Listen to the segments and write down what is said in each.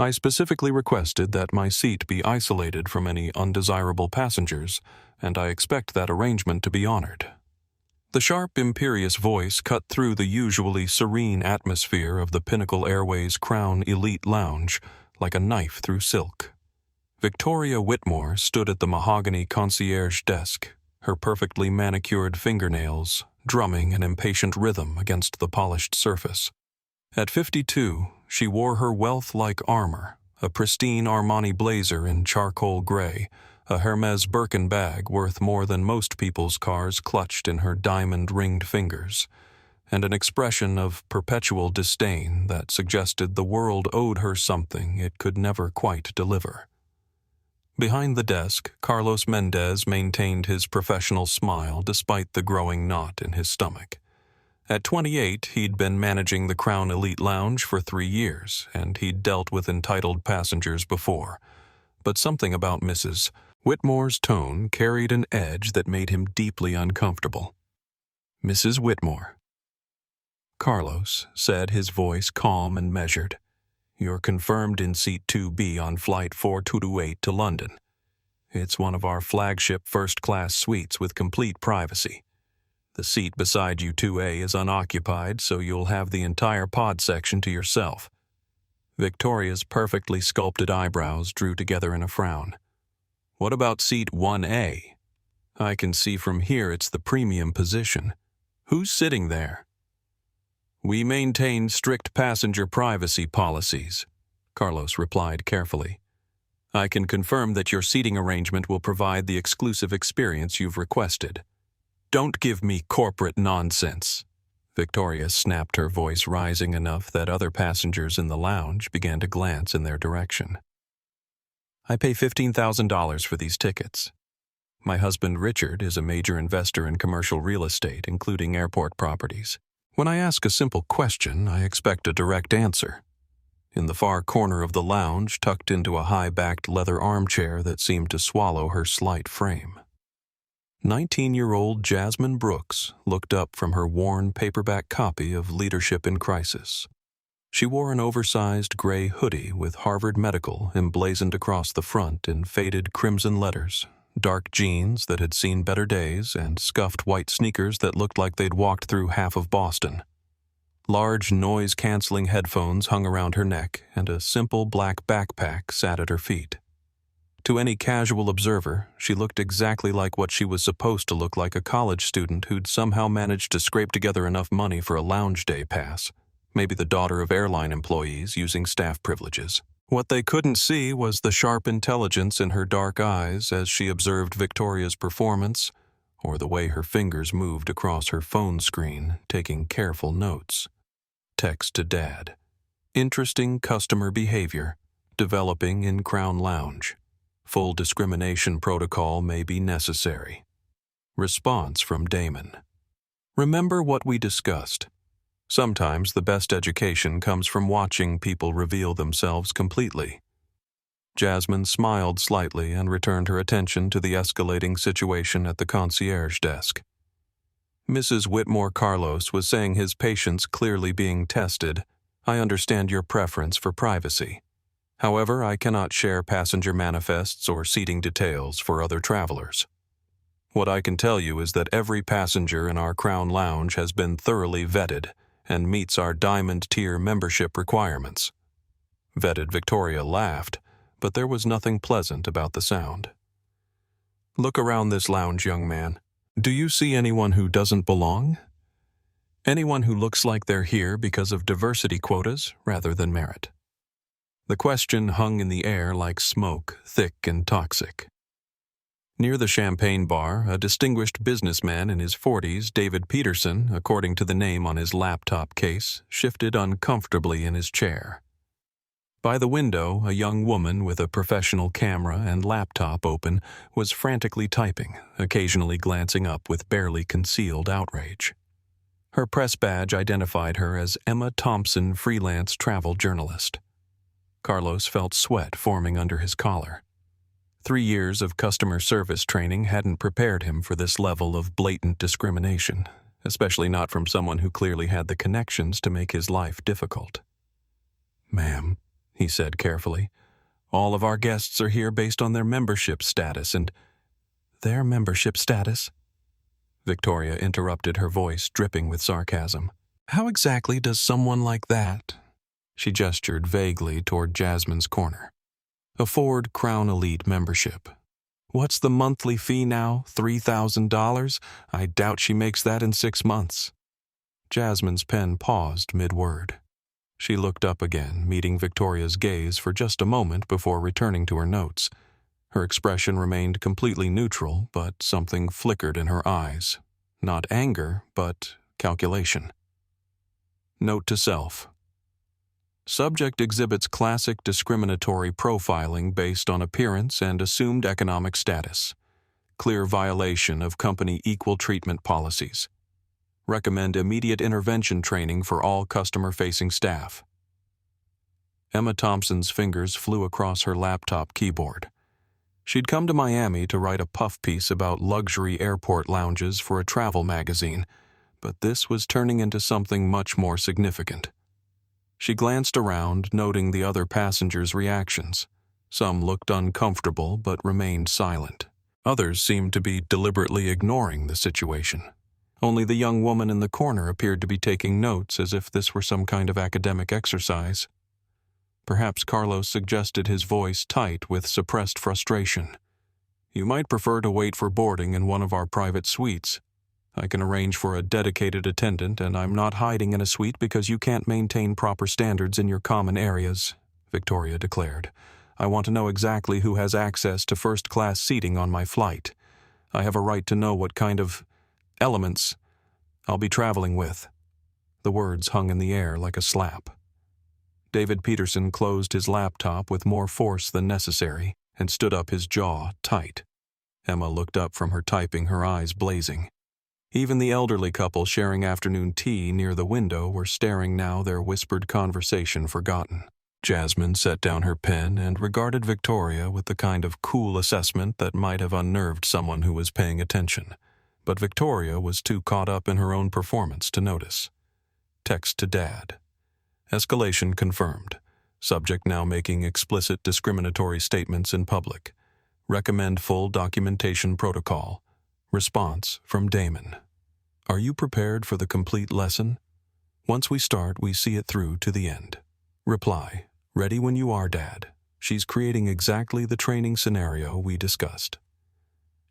I specifically requested that my seat be isolated from any undesirable passengers, and I expect that arrangement to be honored." The sharp, imperious voice cut through the usually serene atmosphere of the Pinnacle Airways Crown Elite Lounge like a knife through silk. Victoria Whitmore stood at the mahogany concierge desk, her perfectly manicured fingernails drumming an impatient rhythm against the polished surface. At 52, she wore her wealth-like armor, a pristine Armani blazer in charcoal gray, a Hermes Birkin bag worth more than most people's cars clutched in her diamond-ringed fingers, and an expression of perpetual disdain that suggested the world owed her something it could never quite deliver. Behind the desk, Carlos Mendez maintained his professional smile despite the growing knot in his stomach. At 28, he'd been managing the Crown Elite Lounge for 3 years, and he'd dealt with entitled passengers before. But something about Mrs. Whitmore's tone carried an edge that made him deeply uncomfortable. "Mrs. Whitmore," Carlos said, his voice calm and measured, "you're confirmed in seat 2B on flight 4228 to London. It's one of our flagship first-class suites with complete privacy. The seat beside you, 2A, is unoccupied, so you'll have the entire pod section to yourself." Victoria's perfectly sculpted eyebrows drew together in a frown. "What about seat 1A? I can see from here it's the premium position. Who's sitting there?" "We maintain strict passenger privacy policies," Carlos replied carefully. "I can confirm that your seating arrangement will provide the exclusive experience you've requested." "Don't give me corporate nonsense," Victoria snapped, her voice rising enough that other passengers in the lounge began to glance in their direction. "I pay $15,000 for these tickets. My husband Richard is a major investor in commercial real estate, including airport properties. When I ask a simple question, I expect a direct answer." In the far corner of the lounge, tucked into a high-backed leather armchair that seemed to swallow her slight frame, 19-year-old Jasmine Brooks looked up from her worn paperback copy of Leadership in Crisis. She wore an oversized gray hoodie with Harvard Medical emblazoned across the front in faded crimson letters, dark jeans that had seen better days, and scuffed white sneakers that looked like they'd walked through half of Boston. Large noise-canceling headphones hung around her neck, and a simple black backpack sat at her feet. To any casual observer, she looked exactly like what she was supposed to look like, a college student who'd somehow managed to scrape together enough money for a lounge day pass, maybe the daughter of airline employees using staff privileges. What they couldn't see was the sharp intelligence in her dark eyes as she observed Victoria's performance, or the way her fingers moved across her phone screen, taking careful notes. Text to Dad. Interesting customer behavior, developing in Crown Lounge. Full discrimination protocol may be necessary. Response from Damon. Remember what we discussed. Sometimes the best education comes from watching people reveal themselves completely. Jasmine smiled slightly and returned her attention to the escalating situation at the concierge desk. "Mrs. Whitmore, Carlos was saying his patient's clearly being tested. I understand your preference for privacy. However, I cannot share passenger manifests or seating details for other travelers. What I can tell you is that every passenger in our Crown Lounge has been thoroughly vetted and meets our Diamond Tier membership requirements." Vetted Victoria laughed, but there was nothing pleasant about the sound. "Look around this lounge, young man. Do you see anyone who doesn't belong? Anyone who looks like they're here because of diversity quotas rather than merit?" The question hung in the air like smoke, thick and toxic. Near the champagne bar, a distinguished businessman in his 40s, David Peterson, according to the name on his laptop case, shifted uncomfortably in his chair. By the window, a young woman with a professional camera and laptop open was frantically typing, occasionally glancing up with barely concealed outrage. Her press badge identified her as Emma Thompson, freelance travel journalist. Carlos felt sweat forming under his collar. 3 years of customer service training hadn't prepared him for this level of blatant discrimination, especially not from someone who clearly had the connections to make his life difficult. "Ma'am," he said carefully. "All of our guests are here based on their membership status and—" "Their membership status?" Victoria interrupted, her voice dripping with sarcasm. "How exactly does someone like that—" She gestured vaguely toward Jasmine's corner. "Afford Crown Elite membership? What's the monthly fee now? $3,000? I doubt she makes that in 6 months." Jasmine's pen paused mid-word. She looked up again, meeting Victoria's gaze for just a moment before returning to her notes. Her expression remained completely neutral, but something flickered in her eyes. Not anger, but calculation. Note to self. Subject exhibits classic discriminatory profiling based on appearance and assumed economic status. Clear violation of company equal treatment policies. Recommend immediate intervention training for all customer-facing staff. Emma Thompson's fingers flew across her laptop keyboard. She'd come to Miami to write a puff piece about luxury airport lounges for a travel magazine, but this was turning into something much more significant. She glanced around, noting the other passengers' reactions. Some looked uncomfortable but remained silent. Others seemed to be deliberately ignoring the situation. Only the young woman in the corner appeared to be taking notes as if this were some kind of academic exercise. Perhaps Carlos suggested, his voice tight with suppressed frustration. "You might prefer to wait for boarding in one of our private suites. I can arrange for a dedicated attendant, and I'm not hiding in a suite because you can't maintain proper standards in your common areas," Victoria declared. "I want to know exactly who has access to first-class seating on my flight. I have a right to know what kind of elements I'll be traveling with." The words hung in the air like a slap. David Peterson closed his laptop with more force than necessary and stood up, his jaw tight. Emma looked up from her typing, her eyes blazing. Even the elderly couple sharing afternoon tea near the window were staring now, their whispered conversation forgotten. Jasmine set down her pen and regarded Victoria with the kind of cool assessment that might have unnerved someone who was paying attention. But Victoria was too caught up in her own performance to notice. Text to Dad. Escalation confirmed. Subject now making explicit discriminatory statements in public. Recommend full documentation protocol. Response from Damon. Are you prepared for the complete lesson? Once we start, we see it through to the end. Reply. Ready when you are, Dad. She's creating exactly the training scenario we discussed.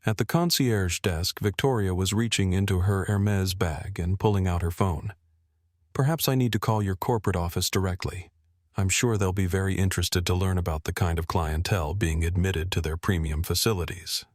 At the concierge desk, Victoria was reaching into her Hermes bag and pulling out her phone. "Perhaps I need to call your corporate office directly. I'm sure they'll be very interested to learn about the kind of clientele being admitted to their premium facilities."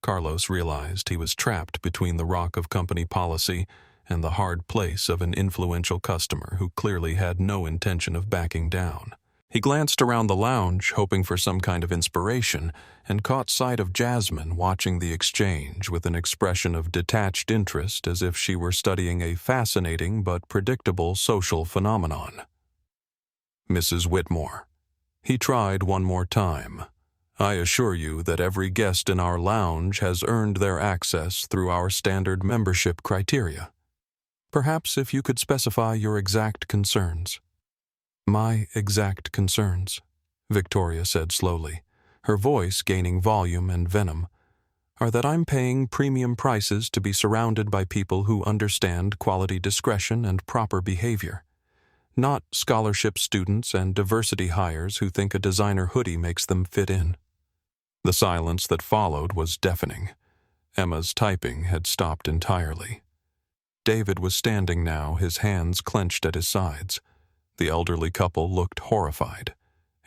Carlos realized he was trapped between the rock of company policy and the hard place of an influential customer who clearly had no intention of backing down. He glanced around the lounge, hoping for some kind of inspiration, and caught sight of Jasmine watching the exchange with an expression of detached interest, as if she were studying a fascinating but predictable social phenomenon. "Mrs. Whitmore." He tried one more time. "I assure you that every guest in our lounge has earned their access through our standard membership criteria. Perhaps if you could specify your exact concerns." "My exact concerns," Victoria said slowly, her voice gaining volume and venom, "are that I'm paying premium prices to be surrounded by people who understand quality discretion and proper behavior, not scholarship students and diversity hires who think a designer hoodie makes them fit in." The silence that followed was deafening. Emma's typing had stopped entirely. David was standing now, his hands clenched at his sides. The elderly couple looked horrified,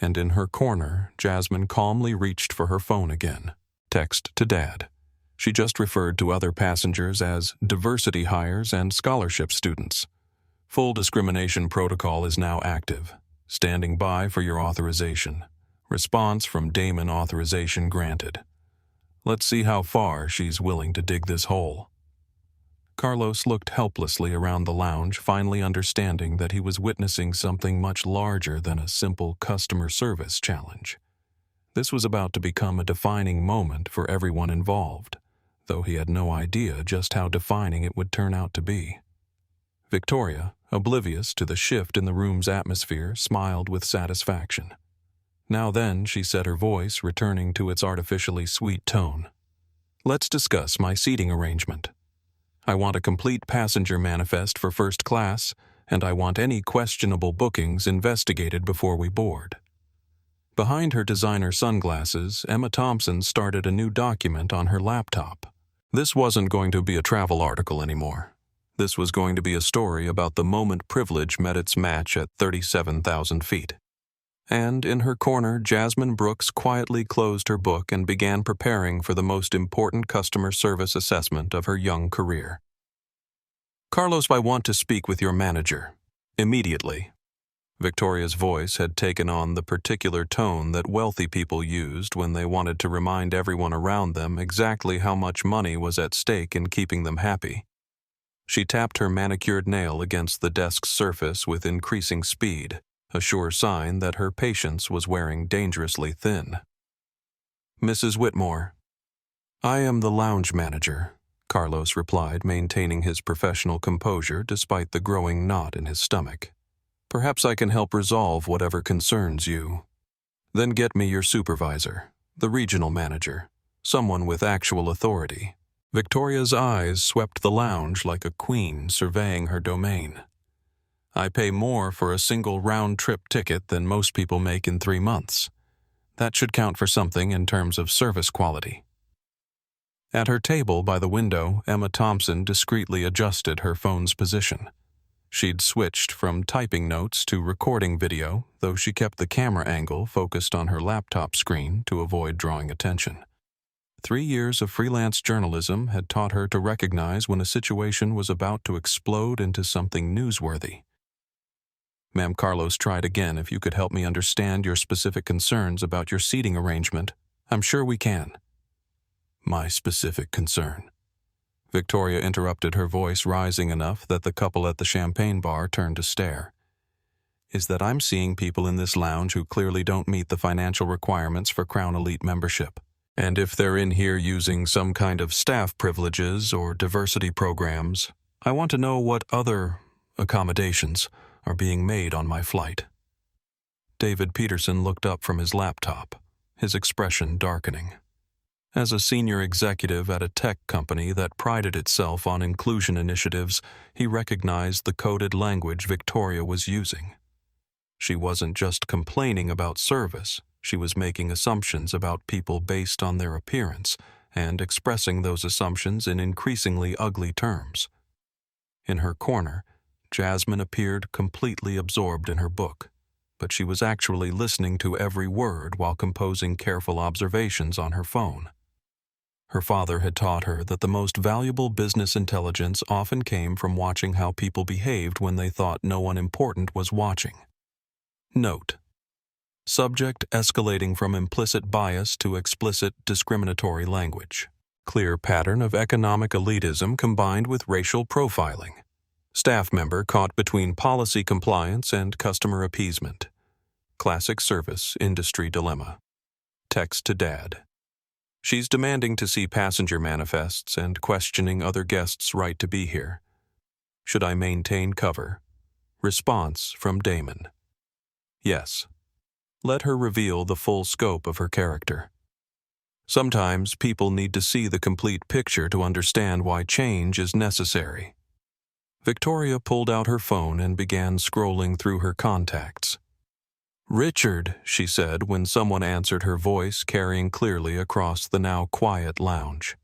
and in her corner, Jasmine calmly reached for her phone again. Text to Dad. She just referred to other passengers as diversity hires and scholarship students. Full discrimination protocol is now active. Standing by for your authorization. Response from Damon, authorization granted. Let's see how far she's willing to dig this hole. Carlos looked helplessly around the lounge, finally understanding that he was witnessing something much larger than a simple customer service challenge. This was about to become a defining moment for everyone involved, though he had no idea just how defining it would turn out to be. Victoria, oblivious to the shift in the room's atmosphere, smiled with satisfaction. "Now then," she said, her voice returning to its artificially sweet tone. "Let's discuss my seating arrangement. I want a complete passenger manifest for first class, and I want any questionable bookings investigated before we board." Behind her designer sunglasses, Emma Thompson started a new document on her laptop. This wasn't going to be a travel article anymore. This was going to be a story about the moment privilege met its match at 37,000 feet. And in her corner, Jasmine Brooks quietly closed her book and began preparing for the most important customer service assessment of her young career. "Carlos, I want to speak with your manager. Immediately." Victoria's voice had taken on the particular tone that wealthy people used when they wanted to remind everyone around them exactly how much money was at stake in keeping them happy. She tapped her manicured nail against the desk's surface with increasing speed, a sure sign that her patience was wearing dangerously thin. "Mrs. Whitmore." "I am the lounge manager," Carlos replied, maintaining his professional composure despite the growing knot in his stomach. "Perhaps I can help resolve whatever concerns you." "Then get me your supervisor, the regional manager, someone with actual authority." Victoria's eyes swept the lounge like a queen surveying her domain. "I pay more for a single round-trip ticket than most people make in 3 months. That should count for something in terms of service quality." At her table by the window, Emma Thompson discreetly adjusted her phone's position. She'd switched from typing notes to recording video, though she kept the camera angle focused on her laptop screen to avoid drawing attention. 3 years of freelance journalism had taught her to recognize when a situation was about to explode into something newsworthy. "Ma'am," Carlos tried again, "if you could help me understand your specific concerns about your seating arrangement, I'm sure we can." "My specific concern?" Victoria interrupted, her voice rising enough that the couple at the champagne bar turned to stare. "Is that I'm seeing people in this lounge who clearly don't meet the financial requirements for Crown Elite membership. And if they're in here using some kind of staff privileges or diversity programs, I want to know what other accommodations are being made on my flight." David Peterson looked up from his laptop, his expression darkening. As a senior executive at a tech company that prided itself on inclusion initiatives, he recognized the coded language Victoria was using. She wasn't just complaining about service, she was making assumptions about people based on their appearance and expressing those assumptions in increasingly ugly terms. In her corner, Jasmine appeared completely absorbed in her book, but she was actually listening to every word while composing careful observations on her phone. Her father had taught her that the most valuable business intelligence often came from watching how people behaved when they thought no one important was watching. Note: subject escalating from implicit bias to explicit discriminatory language. Clear pattern of economic elitism combined with racial profiling. Staff member caught between policy compliance and customer appeasement. Classic service industry dilemma. Text to Dad. She's demanding to see passenger manifests and questioning other guests' right to be here. Should I maintain cover? Response from Damon. Yes. Let her reveal the full scope of her character. Sometimes people need to see the complete picture to understand why change is necessary. Victoria pulled out her phone and began scrolling through her contacts. "Richard," she said when someone answered, her voice carrying clearly across the now quiet lounge.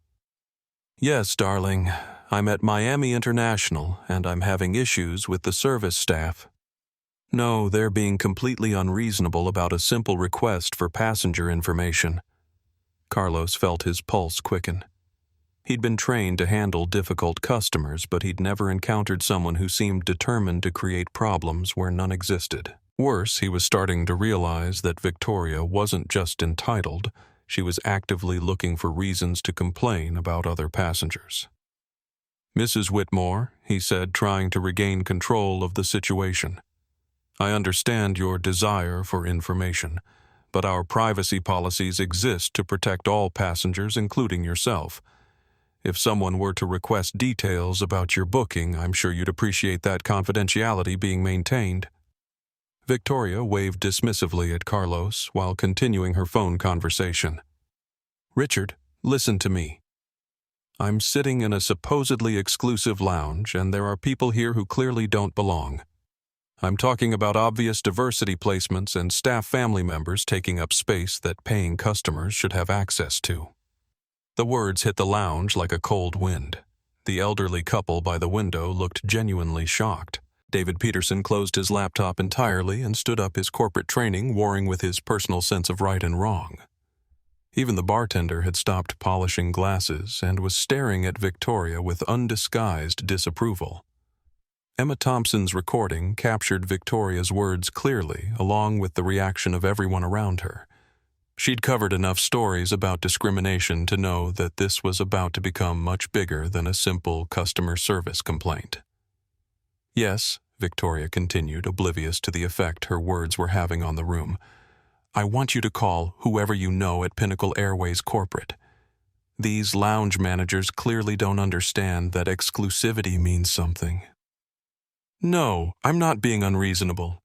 "Yes, darling. I'm at Miami International, and I'm having issues with the service staff. No, they're being completely unreasonable about a simple request for passenger information." Carlos felt his pulse quicken. He'd been trained to handle difficult customers, but he'd never encountered someone who seemed determined to create problems where none existed. Worse, he was starting to realize that Victoria wasn't just entitled, she was actively looking for reasons to complain about other passengers. "Mrs. Whitmore," he said, trying to regain control of the situation. "I understand your desire for information, but our privacy policies exist to protect all passengers, including yourself. If someone were to request details about your booking, I'm sure you'd appreciate that confidentiality being maintained." Victoria waved dismissively at Carlos while continuing her phone conversation. "Richard, listen to me. I'm sitting in a supposedly exclusive lounge, and there are people here who clearly don't belong. I'm talking about obvious diversity placements and staff family members taking up space that paying customers should have access to." The words hit the lounge like a cold wind. The elderly couple by the window looked genuinely shocked. David Peterson closed his laptop entirely and stood up, his corporate training warring with his personal sense of right and wrong. Even the bartender had stopped polishing glasses and was staring at Victoria with undisguised disapproval. Emma Thompson's recording captured Victoria's words clearly, along with the reaction of everyone around her. She'd covered enough stories about discrimination to know that this was about to become much bigger than a simple customer service complaint. "Yes," Victoria continued, oblivious to the effect her words were having on the room, "I want you to call whoever you know at Pinnacle Airways Corporate. These lounge managers clearly don't understand that exclusivity means something." "No, I'm not being unreasonable.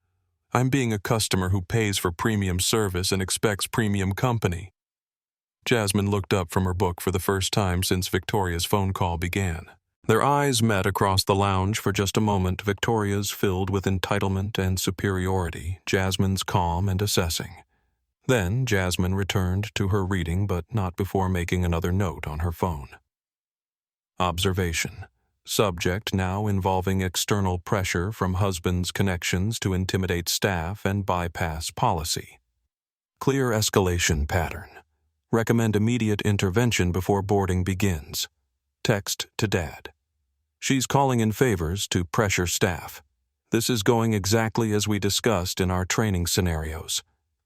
I'm being a customer who pays for premium service and expects premium company." Jasmine looked up from her book for the first time since Victoria's phone call began. Their eyes met across the lounge for just a moment, Victoria's filled with entitlement and superiority, Jasmine's calm and assessing. Then Jasmine returned to her reading, but not before making another note on her phone. Observation. Subject now involving external pressure from husband's connections to intimidate staff and bypass policy. Clear escalation pattern. Recommend immediate intervention before boarding begins. Text to Dad. She's calling in favors to pressure staff. This is going exactly as we discussed in our training scenarios.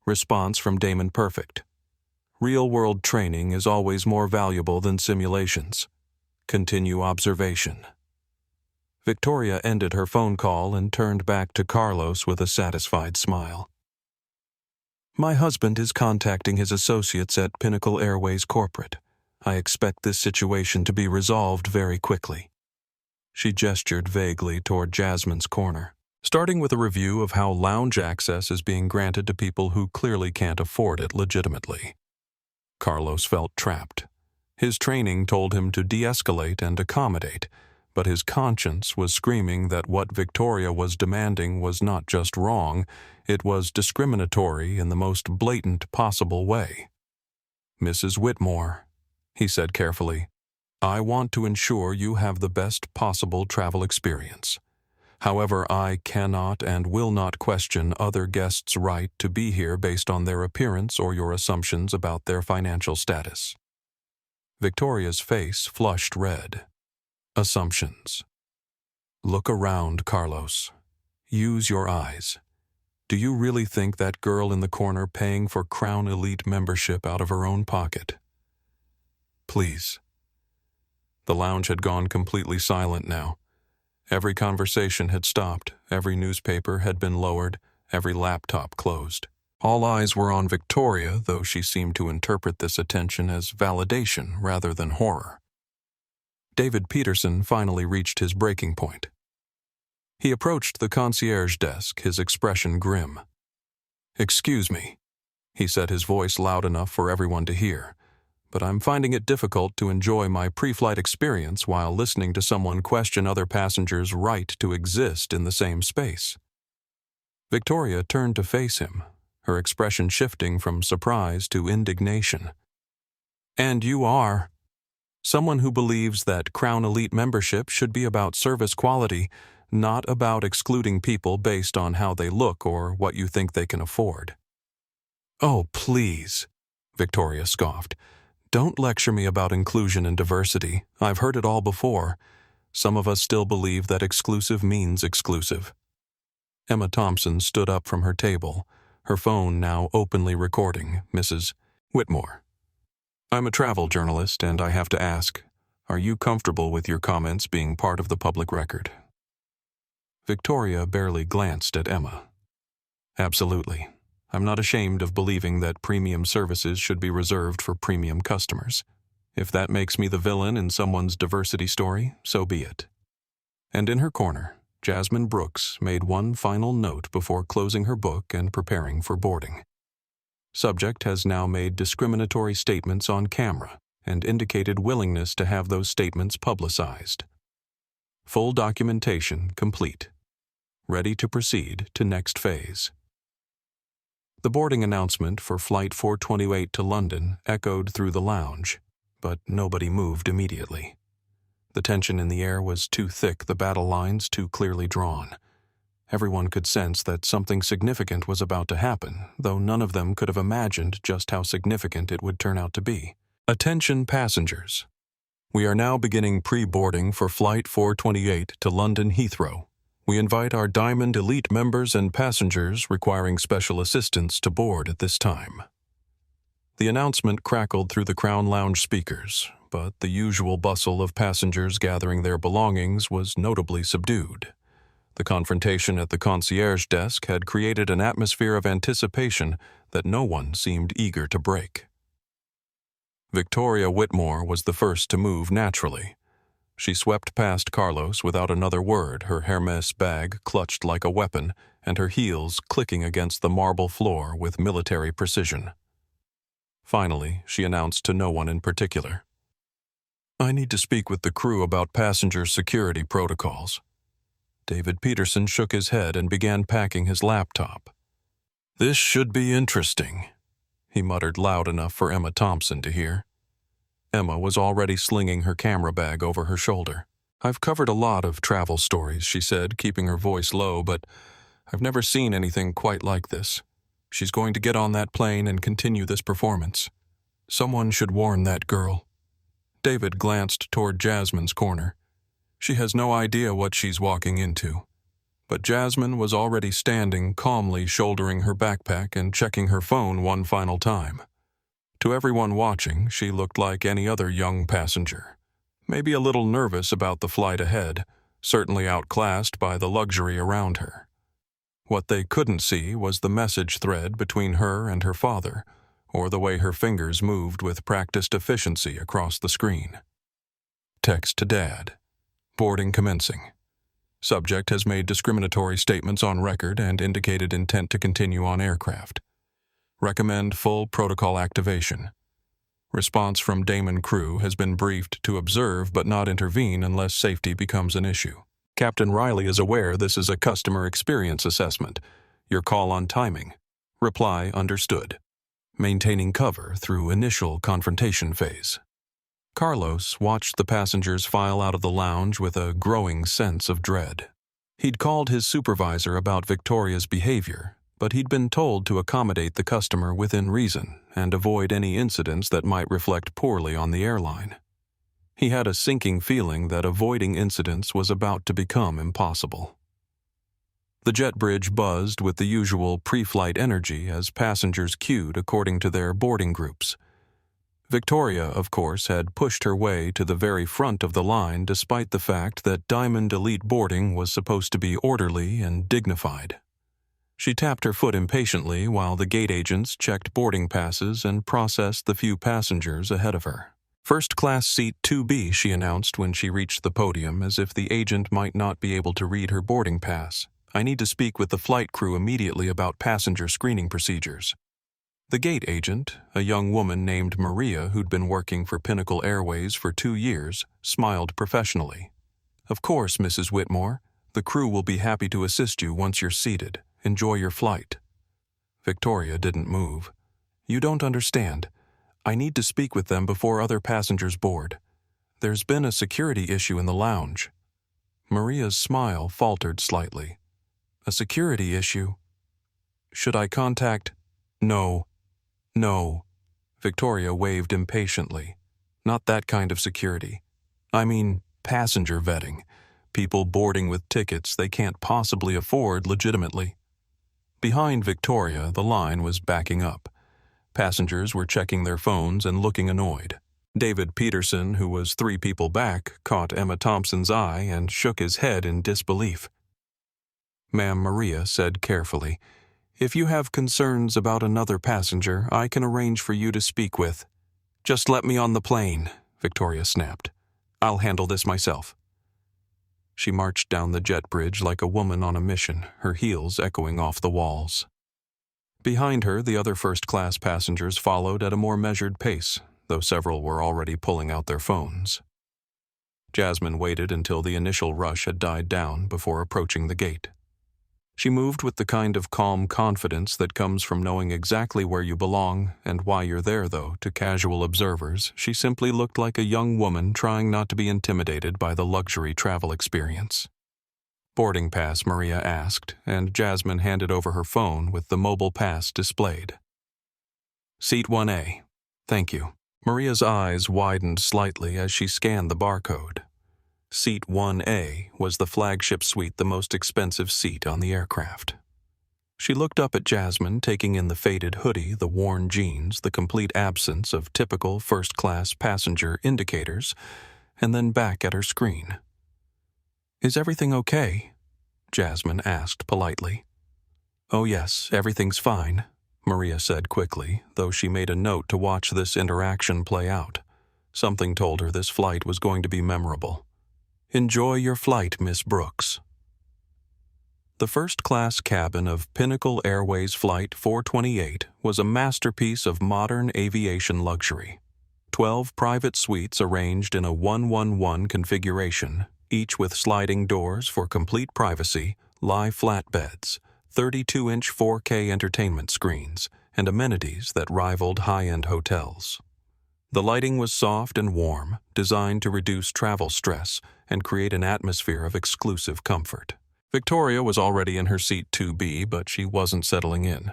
Response from Damon Perfect. Real-world training is always more valuable than simulations. Continue observation. Victoria ended her phone call and turned back to Carlos with a satisfied smile. "My husband is contacting his associates at Pinnacle Airways Corporate. I expect this situation to be resolved very quickly." She gestured vaguely toward Jasmine's corner, starting with a review of how lounge access is being granted to people who clearly can't afford it legitimately. Carlos felt trapped. His training told him to de-escalate and accommodate, but his conscience was screaming that what Victoria was demanding was not just wrong, it was discriminatory in the most blatant possible way. "Mrs. Whitmore," he said carefully, "I want to ensure you have the best possible travel experience. However, I cannot and will not question other guests' right to be here based on their appearance or your assumptions about their financial status." Victoria's face flushed red. Assumptions. Look around, Carlos. Use your eyes. Do you really think that girl in the corner paying for Crown Elite membership out of her own pocket? Please. The lounge had gone completely silent now. Every conversation had stopped, every newspaper had been lowered, every laptop closed. All eyes were on Victoria, though she seemed to interpret this attention as validation rather than horror. David Peterson finally reached his breaking point. He approached the concierge desk, his expression grim. "Excuse me," he said, his voice loud enough for everyone to hear, "but I'm finding it difficult to enjoy my pre-flight experience while listening to someone question other passengers' right to exist in the same space." Victoria turned to face him, her expression shifting from surprise to indignation. "And you are. Someone who believes that Crown Elite membership should be about service quality, not about excluding people based on how they look or what you think they can afford." "Oh, please," Victoria scoffed. "Don't lecture me about inclusion and diversity. I've heard it all before. Some of us still believe that exclusive means exclusive." Emma Thompson stood up from her table, her phone now openly recording Mrs. Whitmore. "I'm a travel journalist, and I have to ask, are you comfortable with your comments being part of the public record?" Victoria barely glanced at Emma. "Absolutely. I'm not ashamed of believing that premium services should be reserved for premium customers. If that makes me the villain in someone's diversity story, so be it. And in her corner, Jasmine Brooks made one final note before closing her book and preparing for boarding. Subject has now made discriminatory statements on camera and indicated willingness to have those statements publicized. Full documentation complete. Ready to proceed to next phase. The boarding announcement for Flight 428 to London echoed through the lounge, but nobody moved immediately. The tension in the air was too thick, the battle lines too clearly drawn. Everyone could sense that something significant was about to happen, though none of them could have imagined just how significant it would turn out to be. Attention passengers. We are now beginning pre-boarding for Flight 428 to London Heathrow. We invite our Diamond Elite members and passengers requiring special assistance to board at this time. The announcement crackled through the Crown Lounge speakers, but the usual bustle of passengers gathering their belongings was notably subdued. The confrontation at the concierge desk had created an atmosphere of anticipation that no one seemed eager to break. Victoria Whitmore was the first to move naturally. She swept past Carlos without another word, her Hermes bag clutched like a weapon and her heels clicking against the marble floor with military precision. Finally, she announced to no one in particular, "I need to speak with the crew about passenger security protocols." David Peterson shook his head and began packing his laptop. "This should be interesting," he muttered loud enough for Emma Thompson to hear. Emma was already slinging her camera bag over her shoulder. "I've covered a lot of travel stories," she said, keeping her voice low, "but I've never seen anything quite like this. She's going to get on that plane and continue this performance. Someone should warn that girl." David glanced toward Jasmine's corner. She has no idea what she's walking into. But Jasmine was already standing calmly, shouldering her backpack and checking her phone one final time. To everyone watching, she looked like any other young passenger. Maybe a little nervous about the flight ahead, certainly outclassed by the luxury around her. What they couldn't see was the message thread between her and her father, or the way her fingers moved with practiced efficiency across the screen. Text to Dad. Boarding commencing. Subject has made discriminatory statements on record and indicated intent to continue on aircraft. Recommend full protocol activation. Response from Damon crew has been briefed to observe but not intervene unless safety becomes an issue. Captain Riley is aware this is a customer experience assessment. Your call on timing. Reply understood. Maintaining cover through initial confrontation phase. Carlos watched the passengers file out of the lounge with a growing sense of dread. He'd called his supervisor about Victoria's behavior, but he'd been told to accommodate the customer within reason and avoid any incidents that might reflect poorly on the airline. He had a sinking feeling that avoiding incidents was about to become impossible. The jet bridge buzzed with the usual pre-flight energy as passengers queued according to their boarding groups. Victoria, of course, had pushed her way to the very front of the line despite the fact that Diamond Elite boarding was supposed to be orderly and dignified. She tapped her foot impatiently while the gate agents checked boarding passes and processed the few passengers ahead of her. "First class seat 2B, she announced when she reached the podium, as if the agent might not be able to read her boarding pass. "I need to speak with the flight crew immediately about passenger screening procedures." The gate agent, a young woman named Maria who'd been working for Pinnacle Airways for 2 years, smiled professionally. "Of course, Mrs. Whitmore. The crew will be happy to assist you once you're seated. Enjoy your flight." Victoria didn't move. "You don't understand. I need to speak with them before other passengers board. There's been a security issue in the lounge." Maria's smile faltered slightly. "A security issue? Should I contact—" No. Victoria waved impatiently. "Not that kind of security. I mean passenger vetting. People boarding with tickets they can't possibly afford legitimately." Behind Victoria, the line was backing up. Passengers were checking their phones and looking annoyed. David Peterson, who was 3 people back, caught Emma Thompson's eye and shook his head in disbelief. "Ma'am," Maria said carefully, "if you have concerns about another passenger, I can arrange for you to speak with. Just let me on the plane. Victoria snapped. "I'll handle this myself." She marched down the jet bridge like a woman on a mission, her heels echoing off the walls. Behind her, the other first-class passengers followed at a more measured pace, though several were already pulling out their phones. Jasmine waited until the initial rush had died down before approaching the gate. She moved with the kind of calm confidence that comes from knowing exactly where you belong and why you're there, though. To casual observers, she simply looked like a young woman trying not to be intimidated by the luxury travel experience. "Boarding pass," Maria asked, and Jasmine handed over her phone with the mobile pass displayed. "Seat 1A. Thank you." Maria's eyes widened slightly as she scanned the barcode. Seat 1A was the flagship suite, the most expensive seat on the aircraft. She looked up at Jasmine, taking in the faded hoodie, the worn jeans, the complete absence of typical first-class passenger indicators, and then back at her screen. "Is everything okay?" Jasmine asked politely. "Oh yes, everything's fine," Maria said quickly, though she made a note to watch this interaction play out. Something told her this flight was going to be memorable. "Enjoy your flight, Miss Brooks." The first-class cabin of Pinnacle Airways Flight 428 was a masterpiece of modern aviation luxury. 12 private suites arranged in a 1-1-1 configuration, each with sliding doors for complete privacy, lie flat beds, 32-inch 4K entertainment screens, and amenities that rivaled high-end hotels. The lighting was soft and warm, designed to reduce travel stress and create an atmosphere of exclusive comfort. Victoria was already in her seat 2B, but she wasn't settling in.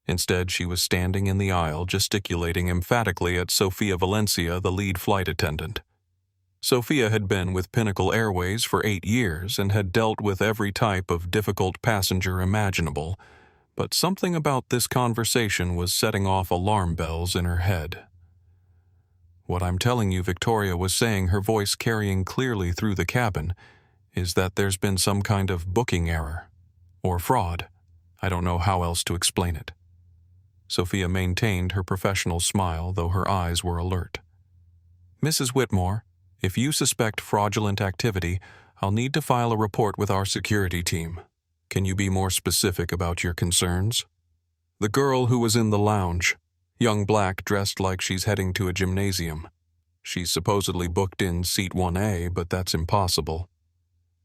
Instead, she was standing in the aisle, gesticulating emphatically at Sofia Valencia, the lead flight attendant. Sofia had been with Pinnacle Airways for 8 years and had dealt with every type of difficult passenger imaginable, but something about this conversation was setting off alarm bells in her head. "What I'm telling you," Victoria was saying, her voice carrying clearly through the cabin, "is that there's been some kind of booking error. Or fraud. I don't know how else to explain it." Sofia maintained her professional smile, though her eyes were alert. "Mrs. Whitmore, if you suspect fraudulent activity, I'll need to file a report with our security team. Can you be more specific about your concerns?" The girl who was in the lounge, young black, dressed like she's heading to a gymnasium. She's supposedly booked in seat 1A, but that's impossible.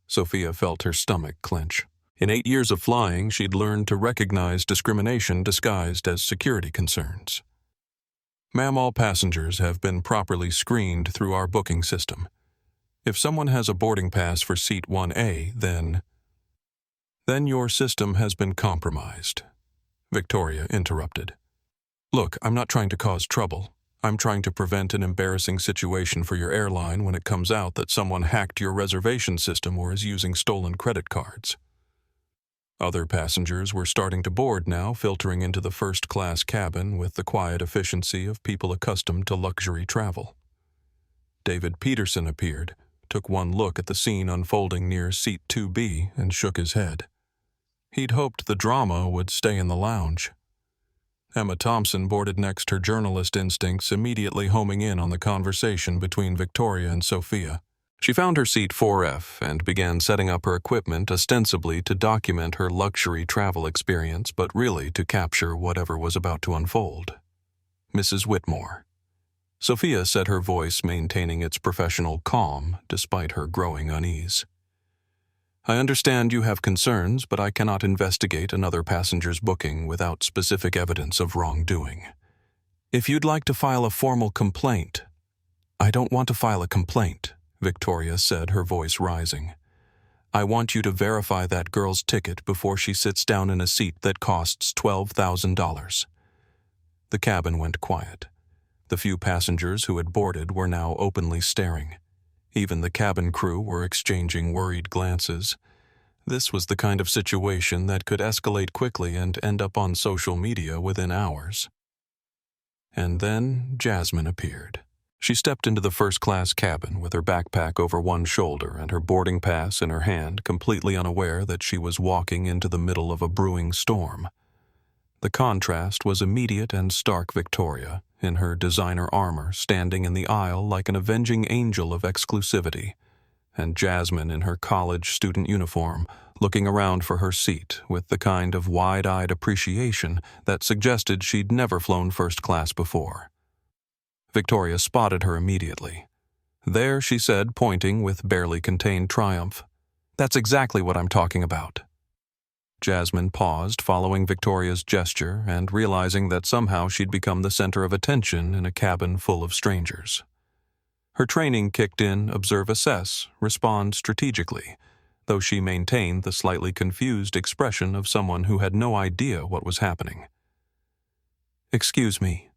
Sofia felt her stomach clench. In 8 years of flying, she'd learned to recognize discrimination disguised as security concerns. "Ma'am, all passengers have been properly screened through our booking system. If someone has a boarding pass for seat 1A, then your system has been compromised," Victoria interrupted. "Look, I'm not trying to cause trouble. I'm trying to prevent an embarrassing situation for your airline when it comes out that someone hacked your reservation system or is using stolen credit cards." Other passengers were starting to board now, filtering into the first-class cabin with the quiet efficiency of people accustomed to luxury travel. David Peterson appeared, took one look at the scene unfolding near seat 2B, and shook his head. He'd hoped the drama would stay in the lounge. Emma Thompson boarded next, her journalist instincts immediately homing in on the conversation between Victoria and Sofia. She found her seat 4F and began setting up her equipment ostensibly to document her luxury travel experience, but really to capture whatever was about to unfold. "Mrs. Whitmore." Sofia said, her voice maintaining its professional calm despite her growing unease. "I understand you have concerns, but I cannot investigate another passenger's booking without specific evidence of wrongdoing. If you'd like to file a formal complaint—" "I don't want to file a complaint," Victoria said, her voice rising. "I want you to verify that girl's ticket before she sits down in a seat that costs $12,000. The cabin went quiet. The few passengers who had boarded were now openly staring. Even the cabin crew were exchanging worried glances. This was the kind of situation that could escalate quickly and end up on social media within hours. And then Jasmine appeared. She stepped into the first-class cabin with her backpack over one shoulder and her boarding pass in her hand, completely unaware that she was walking into the middle of a brewing storm. The contrast was immediate and stark. Victoria, in her designer armor, standing in the aisle like an avenging angel of exclusivity, and Jasmine in her college student uniform, looking around for her seat with the kind of wide-eyed appreciation that suggested she'd never flown first class before. Victoria spotted her immediately. "There," she said, pointing with barely contained triumph. "That's exactly what I'm talking about." Jasmine paused, following Victoria's gesture and realizing that somehow she'd become the center of attention in a cabin full of strangers. Her training kicked in observe, assess, respond strategically, though she maintained the slightly confused expression of someone who had no idea what was happening. "Excuse me,"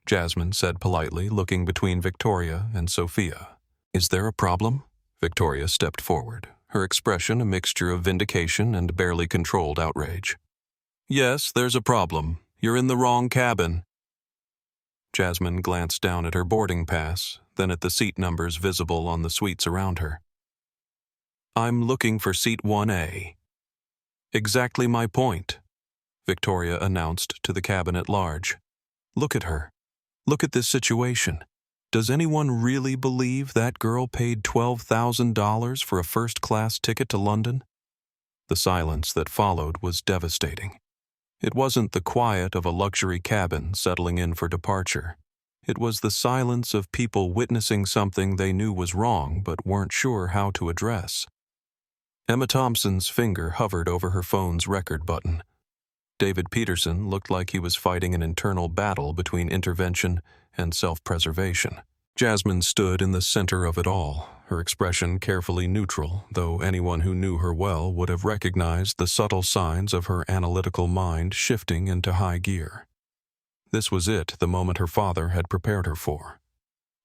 Jasmine said politely, looking between Victoria and Sophia. "Is there a problem?" Victoria stepped forward, her expression a mixture of vindication and barely controlled outrage. "Yes, there's a problem. You're in the wrong cabin." Jasmine glanced down at her boarding pass, then at the seat numbers visible on the suites around her. "I'm looking for seat 1A. "Exactly my point," Victoria announced to the cabin at large. "Look at her. Look at this situation. Does anyone really believe that girl paid $12,000 for a first-class ticket to London?" The silence that followed was devastating. It wasn't the quiet of a luxury cabin settling in for departure. It was the silence of people witnessing something they knew was wrong but weren't sure how to address. Emma Thompson's finger hovered over her phone's record button. David Peterson looked like he was fighting an internal battle between intervention and self-preservation. Jasmine stood in the center of it all, her expression carefully neutral, though anyone who knew her well would have recognized the subtle signs of her analytical mind shifting into high gear. This was it, the moment her father had prepared her for.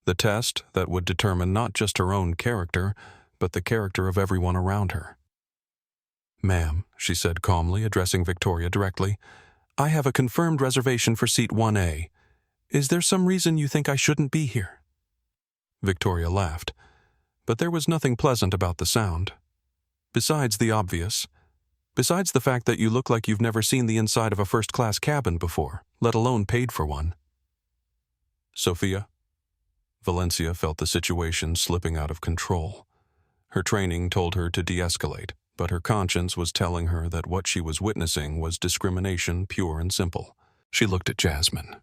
The test that would determine not just her own character, but the character of everyone around her. "Ma'am," she said calmly, addressing Victoria directly, "I have a confirmed reservation for seat 1A. Is there some reason you think I shouldn't be here?" Victoria laughed, but there was nothing pleasant about the sound. Besides the obvious. Besides the fact that you look like you've never seen the inside of a first-class cabin before, let alone paid for one. "Sophia?" Valencia felt the situation slipping out of control. Her training told her to de-escalate, but her conscience was telling her that what she was witnessing was discrimination pure and simple. She looked at Jasmine.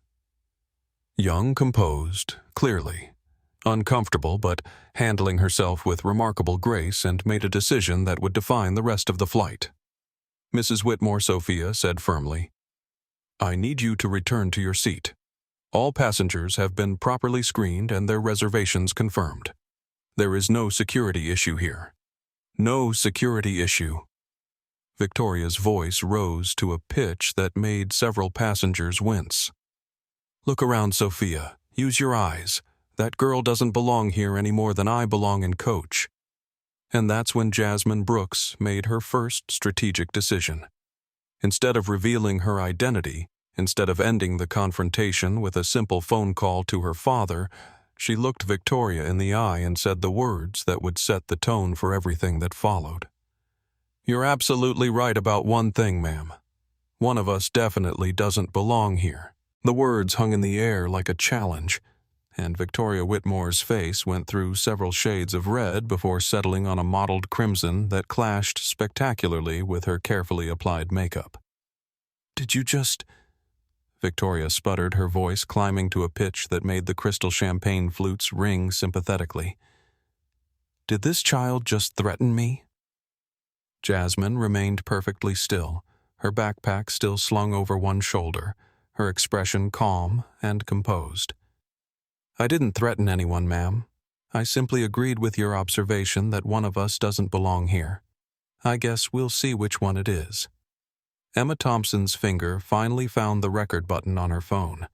Young, composed, clearly. Uncomfortable, but handling herself with remarkable grace, and made a decision that would define the rest of the flight. Mrs. Whitmore, Sophia said firmly, "I need you to return to your seat. All passengers have been properly screened and their reservations confirmed. There is no security issue here. No security issue." Victoria's voice rose to a pitch that made several passengers wince. "Look around, Sophia. Use your eyes. That girl doesn't belong here any more than I belong in coach." And that's when Jasmine Brooks made her first strategic decision. Instead of revealing her identity, instead of ending the confrontation with a simple phone call to her father, she looked Victoria in the eye and said the words that would set the tone for everything that followed. "You're absolutely right about one thing, ma'am. One of us definitely doesn't belong here." The words hung in the air like a challenge, and Victoria Whitmore's face went through several shades of red before settling on a mottled crimson that clashed spectacularly with her carefully applied makeup. "Did you just—" Victoria sputtered, her voice climbing to a pitch that made the crystal champagne flutes ring sympathetically. "Did this child just threaten me?" Jasmine remained perfectly still, her backpack still slung over one shoulder, her expression calm and composed. "I didn't threaten anyone, ma'am. I simply agreed with your observation that one of us doesn't belong here. I guess we'll see which one it is." Emma Thompson's finger finally found the record button on her phone.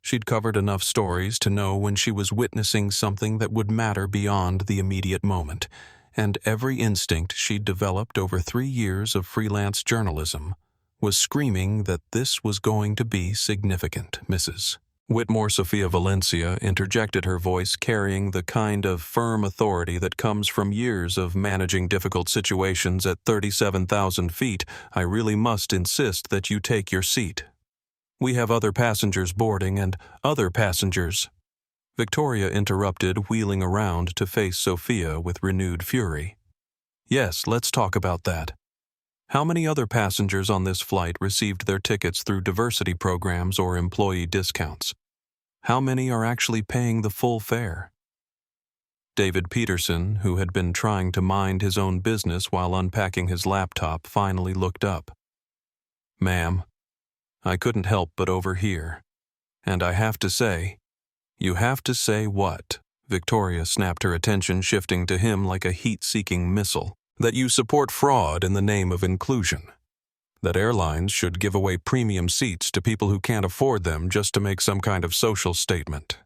She'd covered enough stories to know when she was witnessing something that would matter beyond the immediate moment, and every instinct she'd developed over 3 years of freelance journalism was screaming that this was going to be significant. Mrs. Whitmore Sophia Valencia interjected, her voice carrying the kind of firm authority that comes from years of managing difficult situations at 37,000 feet. "I really must insist that you take your seat." We have other passengers boarding and other passengers. Victoria interrupted, wheeling around to face Sophia with renewed fury. Yes, let's talk about that. How many other passengers on this flight received their tickets through diversity programs or employee discounts? How many are actually paying the full fare? David Peterson, who had been trying to mind his own business while unpacking his laptop, finally looked up. Ma'am, I couldn't help but overhear. And I have to say... You have to say what? Victoria snapped her attention, shifting to him like a heat-seeking missile. That you support fraud in the name of inclusion. That airlines should give away premium seats to people who can't afford them just to make some kind of social statement.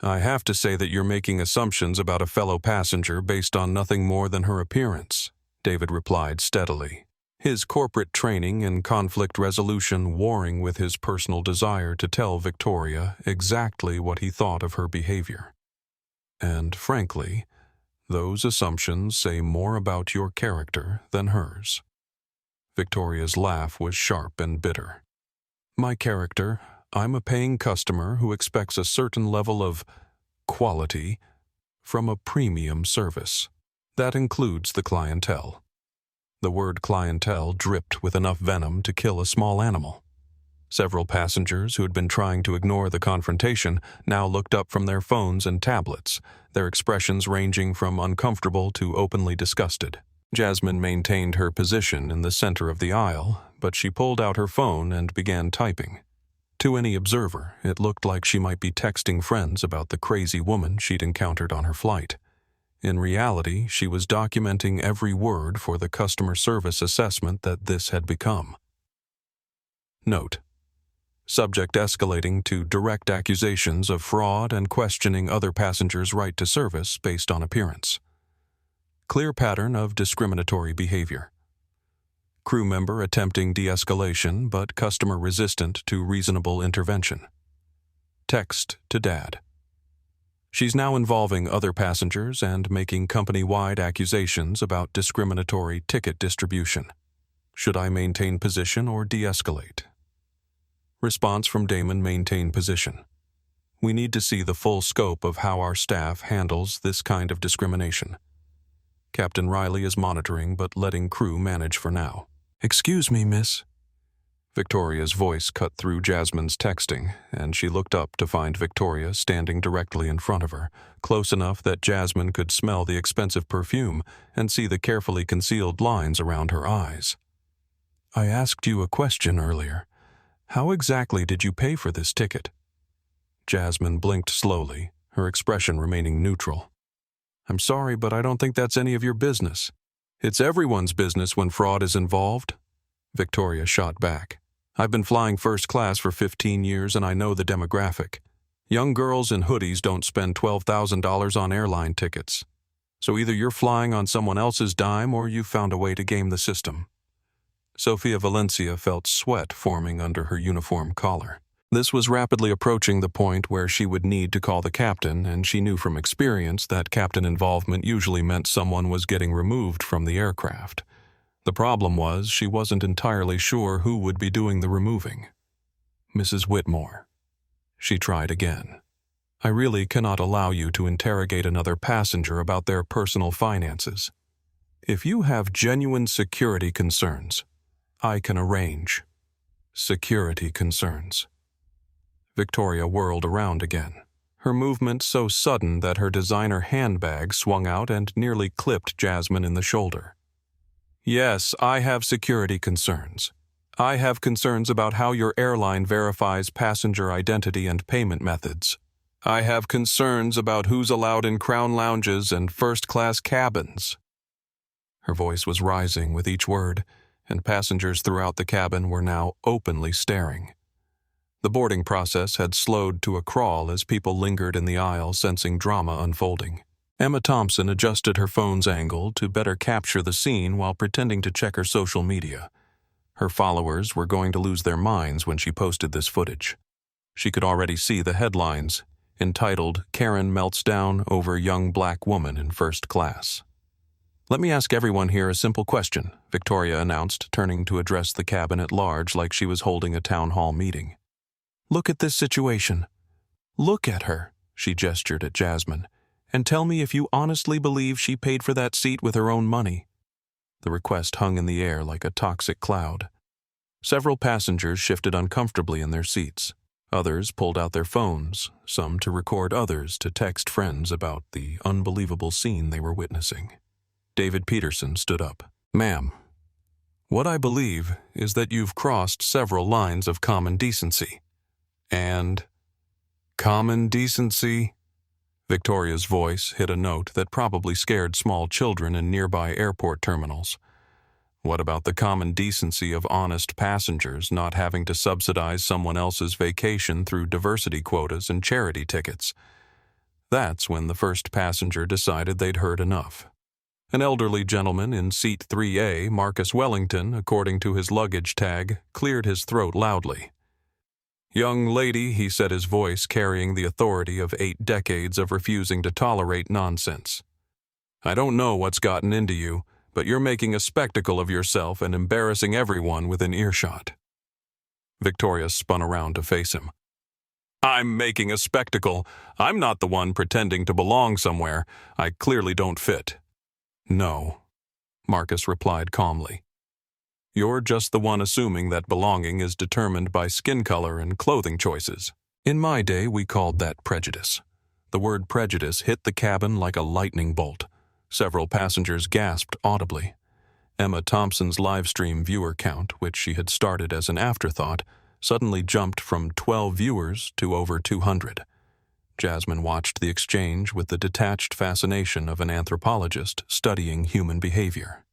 I have to say that you're making assumptions about a fellow passenger based on nothing more than her appearance, David replied steadily, his corporate training and conflict resolution warring with his personal desire to tell Victoria exactly what he thought of her behavior. And frankly, those assumptions say more about your character than hers. Victoria's laugh was sharp and bitter. My character, I'm a paying customer who expects a certain level of quality from a premium service. That includes the clientele. The word clientele dripped with enough venom to kill a small animal. Several passengers who had been trying to ignore the confrontation now looked up from their phones and tablets, their expressions ranging from uncomfortable to openly disgusted. Jasmine maintained her position in the center of the aisle, but she pulled out her phone and began typing. To any observer, it looked like she might be texting friends about the crazy woman she'd encountered on her flight. In reality, she was documenting every word for the customer service assessment that this had become. Note: subject escalating to direct accusations of fraud and questioning other passengers' right to service based on appearance. Clear pattern of discriminatory behavior. Crew member attempting de-escalation but customer resistant to reasonable intervention. Text to Dad. She's now involving other passengers and making company-wide accusations about discriminatory ticket distribution. Should I maintain position or de-escalate? Response from Damon: maintain position. We need to see the full scope of how our staff handles this kind of discrimination. Captain Riley is monitoring but letting crew manage for now. Excuse me, miss. Victoria's voice cut through Jasmine's texting, and she looked up to find Victoria standing directly in front of her, close enough that Jasmine could smell the expensive perfume and see the carefully concealed lines around her eyes. I asked you a question earlier. How exactly did you pay for this ticket? Jasmine blinked slowly, her expression remaining neutral. I'm sorry, but I don't think that's any of your business. It's everyone's business when fraud is involved, Victoria shot back. I've been flying first class for 15 years and I know the demographic. Young girls in hoodies don't spend $12,000 on airline tickets. So either you're flying on someone else's dime or you've found a way to game the system. Sophia Valencia felt sweat forming under her uniform collar. This was rapidly approaching the point where she would need to call the captain, and she knew from experience that captain involvement usually meant someone was getting removed from the aircraft. The problem was she wasn't entirely sure who would be doing the removing. Mrs. Whitmore. She tried again. I really cannot allow you to interrogate another passenger about their personal finances. If you have genuine security concerns, I can arrange. Security concerns. Victoria whirled around again, her movement so sudden that her designer handbag swung out and nearly clipped Jasmine in the shoulder. Yes, I have security concerns. I have concerns about how your airline verifies passenger identity and payment methods. I have concerns about who's allowed in crown lounges and first-class cabins. Her voice was rising with each word, and passengers throughout the cabin were now openly staring. The boarding process had slowed to a crawl as people lingered in the aisle, sensing drama unfolding. Emma Thompson adjusted her phone's angle to better capture the scene while pretending to check her social media. Her followers were going to lose their minds when she posted this footage. She could already see the headlines, entitled "Karen Melts Down Over Young Black Woman in First Class." Let me ask everyone here a simple question, Victoria announced, turning to address the cabin at large like she was holding a town hall meeting. Look at this situation. Look at her, she gestured at Jasmine, and tell me if you honestly believe she paid for that seat with her own money. The request hung in the air like a toxic cloud. Several passengers shifted uncomfortably in their seats. Others pulled out their phones, some to record, others to text friends about the unbelievable scene they were witnessing. David Peterson stood up. Ma'am, what I believe is that you've crossed several lines of common decency. And common decency? Victoria's voice hit a note that probably scared small children in nearby airport terminals. What about the common decency of honest passengers not having to subsidize someone else's vacation through diversity quotas and charity tickets? That's when the first passenger decided they'd heard enough. An elderly gentleman in seat 3A, Marcus Wellington, according to his luggage tag, cleared his throat loudly. Young lady, he said, his voice carrying the authority of 8 decades of refusing to tolerate nonsense. I don't know what's gotten into you, but you're making a spectacle of yourself and embarrassing everyone within earshot. Victoria spun around to face him. I'm making a spectacle. I'm not the one pretending to belong somewhere. I clearly don't fit. No, Marcus replied calmly. You're just the one assuming that belonging is determined by skin color and clothing choices. In my day, we called that prejudice. The word prejudice hit the cabin like a lightning bolt. Several passengers gasped audibly. Emma Thompson's livestream viewer count, which she had started as an afterthought, suddenly jumped from 12 viewers to over 200. Jasmine watched the exchange with the detached fascination of an anthropologist studying human behavior.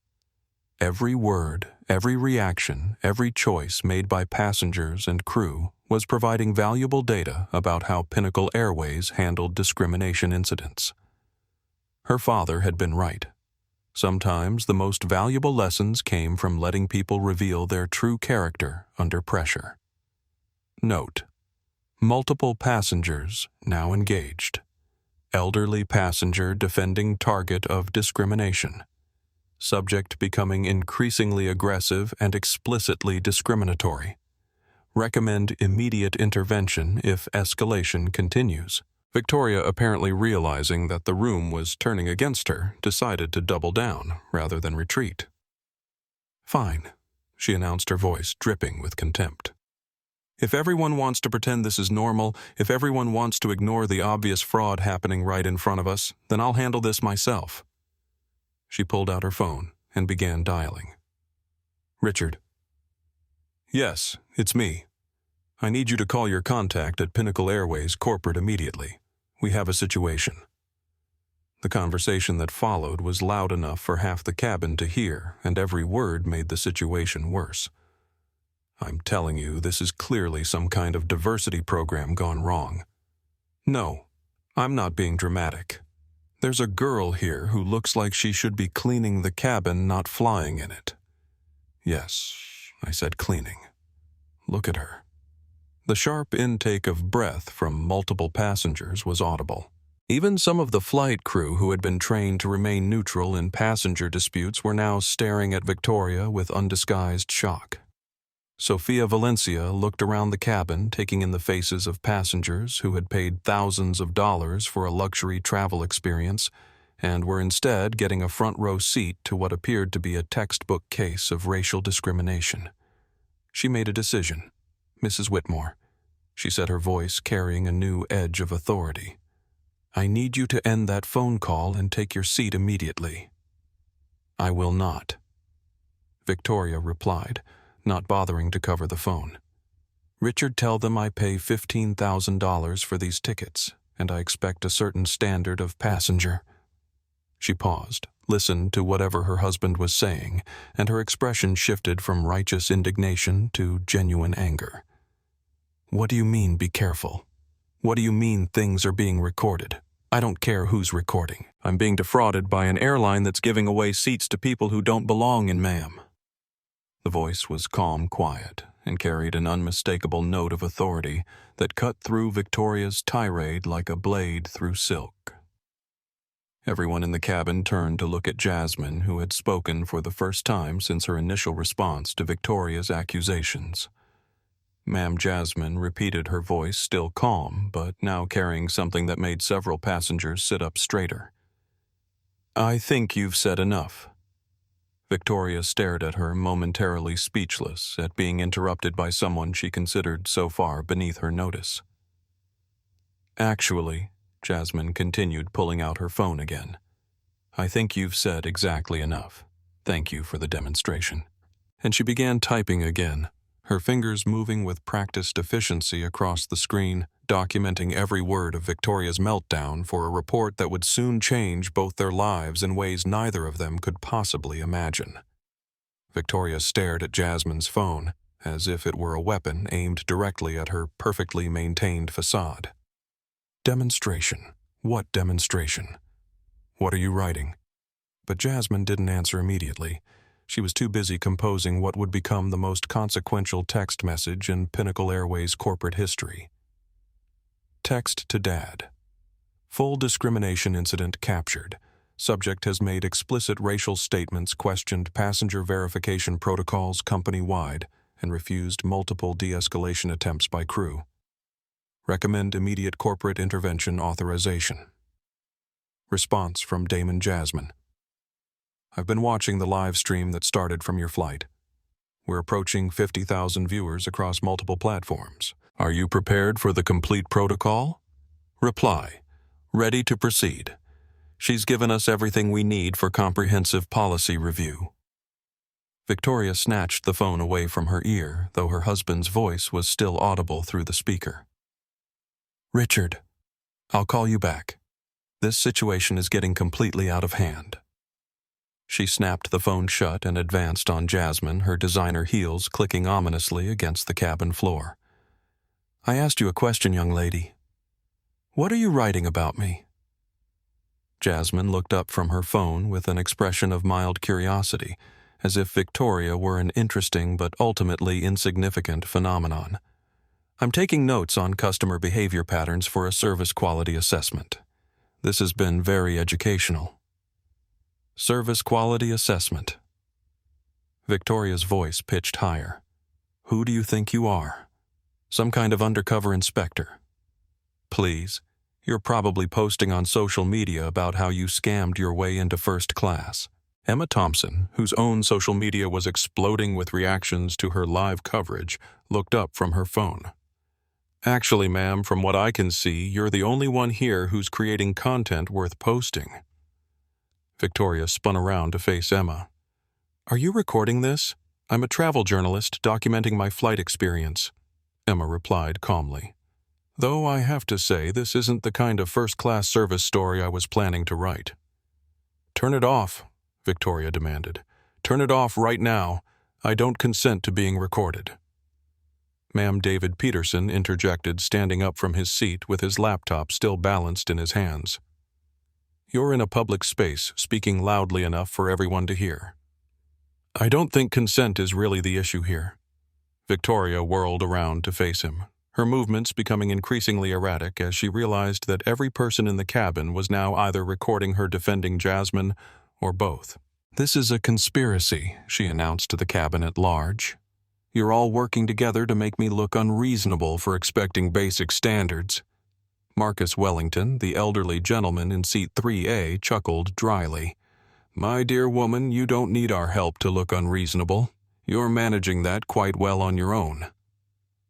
Every word, every reaction, every choice made by passengers and crew was providing valuable data about how Pinnacle Airways handled discrimination incidents. Her father had been right. Sometimes the most valuable lessons came from letting people reveal their true character under pressure. Note: multiple passengers now engaged. Elderly passenger defending target of discrimination. Subject becoming increasingly aggressive and explicitly discriminatory. Recommend immediate intervention if escalation continues. Victoria, apparently realizing that the room was turning against her, decided to double down rather than retreat. Fine, she announced, her voice dripping with contempt. If everyone wants to pretend this is normal, if everyone wants to ignore the obvious fraud happening right in front of us, then I'll handle this myself. She pulled out her phone and began dialing. Richard. Yes, it's me. I need you to call your contact at Pinnacle Airways corporate immediately. We have a situation. The conversation that followed was loud enough for half the cabin to hear, and every word made the situation worse. I'm telling you, this is clearly some kind of diversity program gone wrong. No, I'm not being dramatic. There's a girl here who looks like she should be cleaning the cabin, not flying in it. Yes, I said cleaning. Look at her. The sharp intake of breath from multiple passengers was audible. Even some of the flight crew who had been trained to remain neutral in passenger disputes were now staring at Victoria with undisguised shock. Sofia Valencia looked around the cabin, taking in the faces of passengers who had paid thousands of dollars for a luxury travel experience and were instead getting a front-row seat to what appeared to be a textbook case of racial discrimination. She made a decision. Mrs. Whitmore, she said, her voice carrying a new edge of authority. I need you to end that phone call and take your seat immediately. I will not. Victoria replied, not bothering to cover the phone. Richard, tell them I pay $15,000 for these tickets, and I expect a certain standard of passenger. She paused, listened to whatever her husband was saying, and her expression shifted from righteous indignation to genuine anger. What do you mean, be careful? What do you mean things are being recorded? I don't care who's recording. I'm being defrauded by an airline that's giving away seats to people who don't belong in, ma'am. The voice was calm, quiet, and carried an unmistakable note of authority that cut through Victoria's tirade like a blade through silk. Everyone in the cabin turned to look at Jasmine, who had spoken for the first time since her initial response to Victoria's accusations. Ma'am Jasmine repeated, her voice still calm, but now carrying something that made several passengers sit up straighter. I think you've said enough. Victoria stared at her, momentarily speechless at being interrupted by someone she considered so far beneath her notice. Actually, Jasmine continued, pulling out her phone again, I think you've said exactly enough. Thank you for the demonstration. And she began typing again, her fingers moving with practiced efficiency across the screen, documenting every word of Victoria's meltdown for a report that would soon change both their lives in ways neither of them could possibly imagine. Victoria stared at Jasmine's phone, as if it were a weapon aimed directly at her perfectly maintained facade. Demonstration? What demonstration? What are you writing? But Jasmine didn't answer immediately. She was too busy composing what would become the most consequential text message in Pinnacle Airways corporate history. Text to Dad. Full discrimination incident captured. Subject has made explicit racial statements, questioned passenger verification protocols company-wide, and refused multiple de-escalation attempts by crew. Recommend immediate corporate intervention authorization. Response from Damon Jasmine. I've been watching the live stream that started from your flight. We're approaching 50,000 viewers across multiple platforms. Are you prepared for the complete protocol? Reply. Ready to proceed. She's given us everything we need for comprehensive policy review. Victoria snatched the phone away from her ear, though her husband's voice was still audible through the speaker. Richard, I'll call you back. This situation is getting completely out of hand. She snapped the phone shut and advanced on Jasmine, her designer heels clicking ominously against the cabin floor. I asked you a question, young lady. What are you writing about me? Jasmine looked up from her phone with an expression of mild curiosity, as if Victoria were an interesting but ultimately insignificant phenomenon. I'm taking notes on customer behavior patterns for a service quality assessment. This has been very educational. Service quality assessment. Victoria's voice pitched higher. Who do you think you are? Some kind of undercover inspector? Please, you're probably posting on social media about how you scammed your way into first class. Emma Thompson, whose own social media was exploding with reactions to her live coverage, looked up from her phone. Actually, ma'am, from what I can see, you're the only one here who's creating content worth posting. Victoria spun around to face Emma. Are you recording this? I'm a travel journalist documenting my flight experience, Emma replied calmly. Though I have to say, this isn't the kind of first-class service story I was planning to write. Turn it off, Victoria demanded. Turn it off right now. I don't consent to being recorded. Ma'am David Peterson interjected, standing up from his seat with his laptop still balanced in his hands. You're in a public space, speaking loudly enough for everyone to hear. I don't think consent is really the issue here. Victoria whirled around to face him, her movements becoming increasingly erratic as she realized that every person in the cabin was now either recording her defending Jasmine or both. This is a conspiracy, she announced to the cabin at large. You're all working together to make me look unreasonable for expecting basic standards. Marcus Wellington, the elderly gentleman in seat 3A, chuckled dryly. My dear woman, you don't need our help to look unreasonable. You're managing that quite well on your own.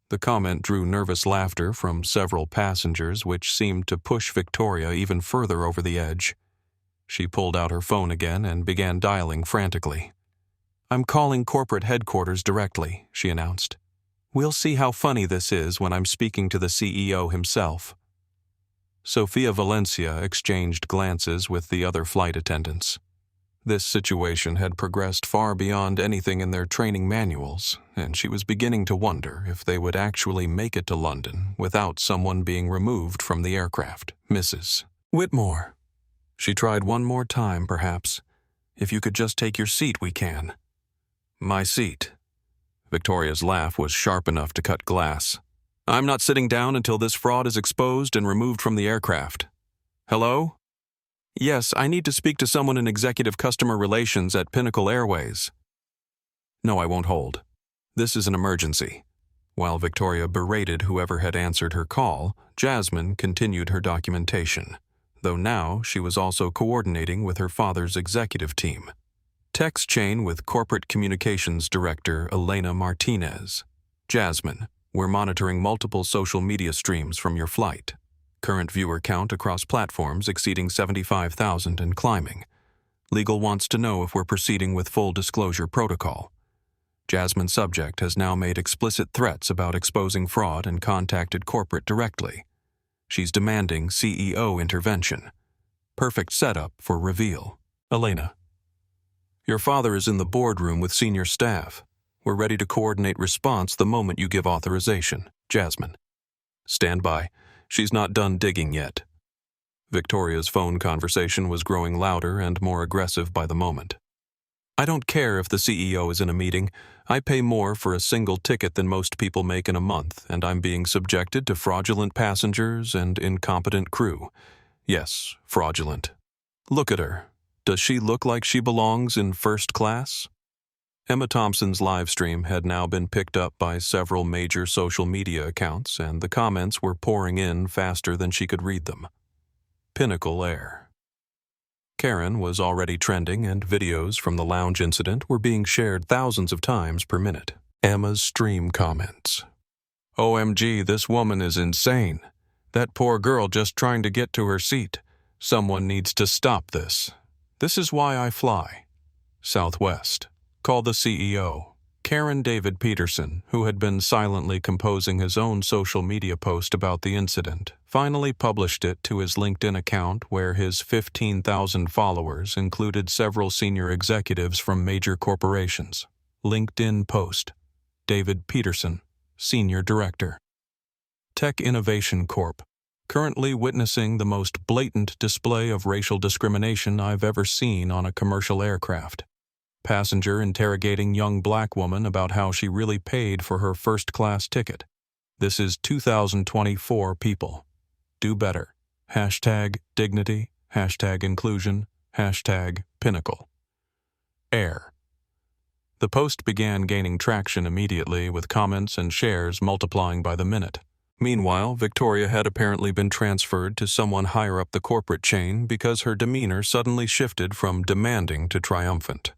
The comment drew nervous laughter from several passengers, which seemed to push Victoria even further over the edge. She pulled out her phone again and began dialing frantically. I'm calling corporate headquarters directly, she announced. We'll see how funny this is when I'm speaking to the CEO himself. Sophia Valencia exchanged glances with the other flight attendants. This situation had progressed far beyond anything in their training manuals, and she was beginning to wonder if they would actually make it to London without someone being removed from the aircraft. Mrs. Whitmore. She tried one more time, perhaps. If you could just take your seat, we can. My seat. Victoria's laugh was sharp enough to cut glass. I'm not sitting down until this fraud is exposed and removed from the aircraft. Hello? Yes, I need to speak to someone in executive customer relations at Pinnacle Airways. No, I won't hold. This is an emergency. While Victoria berated whoever had answered her call, Jasmine continued her documentation, though now she was also coordinating with her father's executive team. Text chain with Corporate Communications Director Elena Martinez. Jasmine, we're monitoring multiple social media streams from your flight. Current viewer count across platforms exceeding 75,000 and climbing. Legal wants to know if we're proceeding with full disclosure protocol. Jasmine's subject has now made explicit threats about exposing fraud and contacted corporate directly. She's demanding CEO intervention. Perfect setup for reveal. Elena. Your father is in the boardroom with senior staff. We're ready to coordinate response the moment you give authorization. Jasmine. Stand by. She's not done digging yet. Victoria's phone conversation was growing louder and more aggressive by the moment. I don't care if the CEO is in a meeting. I pay more for a single ticket than most people make in a month, and I'm being subjected to fraudulent passengers and incompetent crew. Yes, fraudulent. Look at her. Does she look like she belongs in first class? Emma Thompson's live stream had now been picked up by several major social media accounts, and the comments were pouring in faster than she could read them. Pinnacle Air. Karen was already trending, and videos from the lounge incident were being shared thousands of times per minute. Emma's stream comments. OMG, this woman is insane. That poor girl just trying to get to her seat. Someone needs to stop this. This is why I fly. Southwest. Call the CEO. Karen David Peterson, who had been silently composing his own social media post about the incident, finally published it to his LinkedIn account where his 15,000 followers included several senior executives from major corporations. LinkedIn post. David Peterson, Senior Director. Tech Innovation Corp. Currently witnessing the most blatant display of racial discrimination I've ever seen on a commercial aircraft. Passenger interrogating young black woman about how she really paid for her first-class ticket. This is 2024, people. Do better. #dignity, #inclusion, #pinnacle. Air. The post began gaining traction immediately, with comments and shares multiplying by the minute. Meanwhile, Victoria had apparently been transferred to someone higher up the corporate chain because her demeanor suddenly shifted from demanding to triumphant.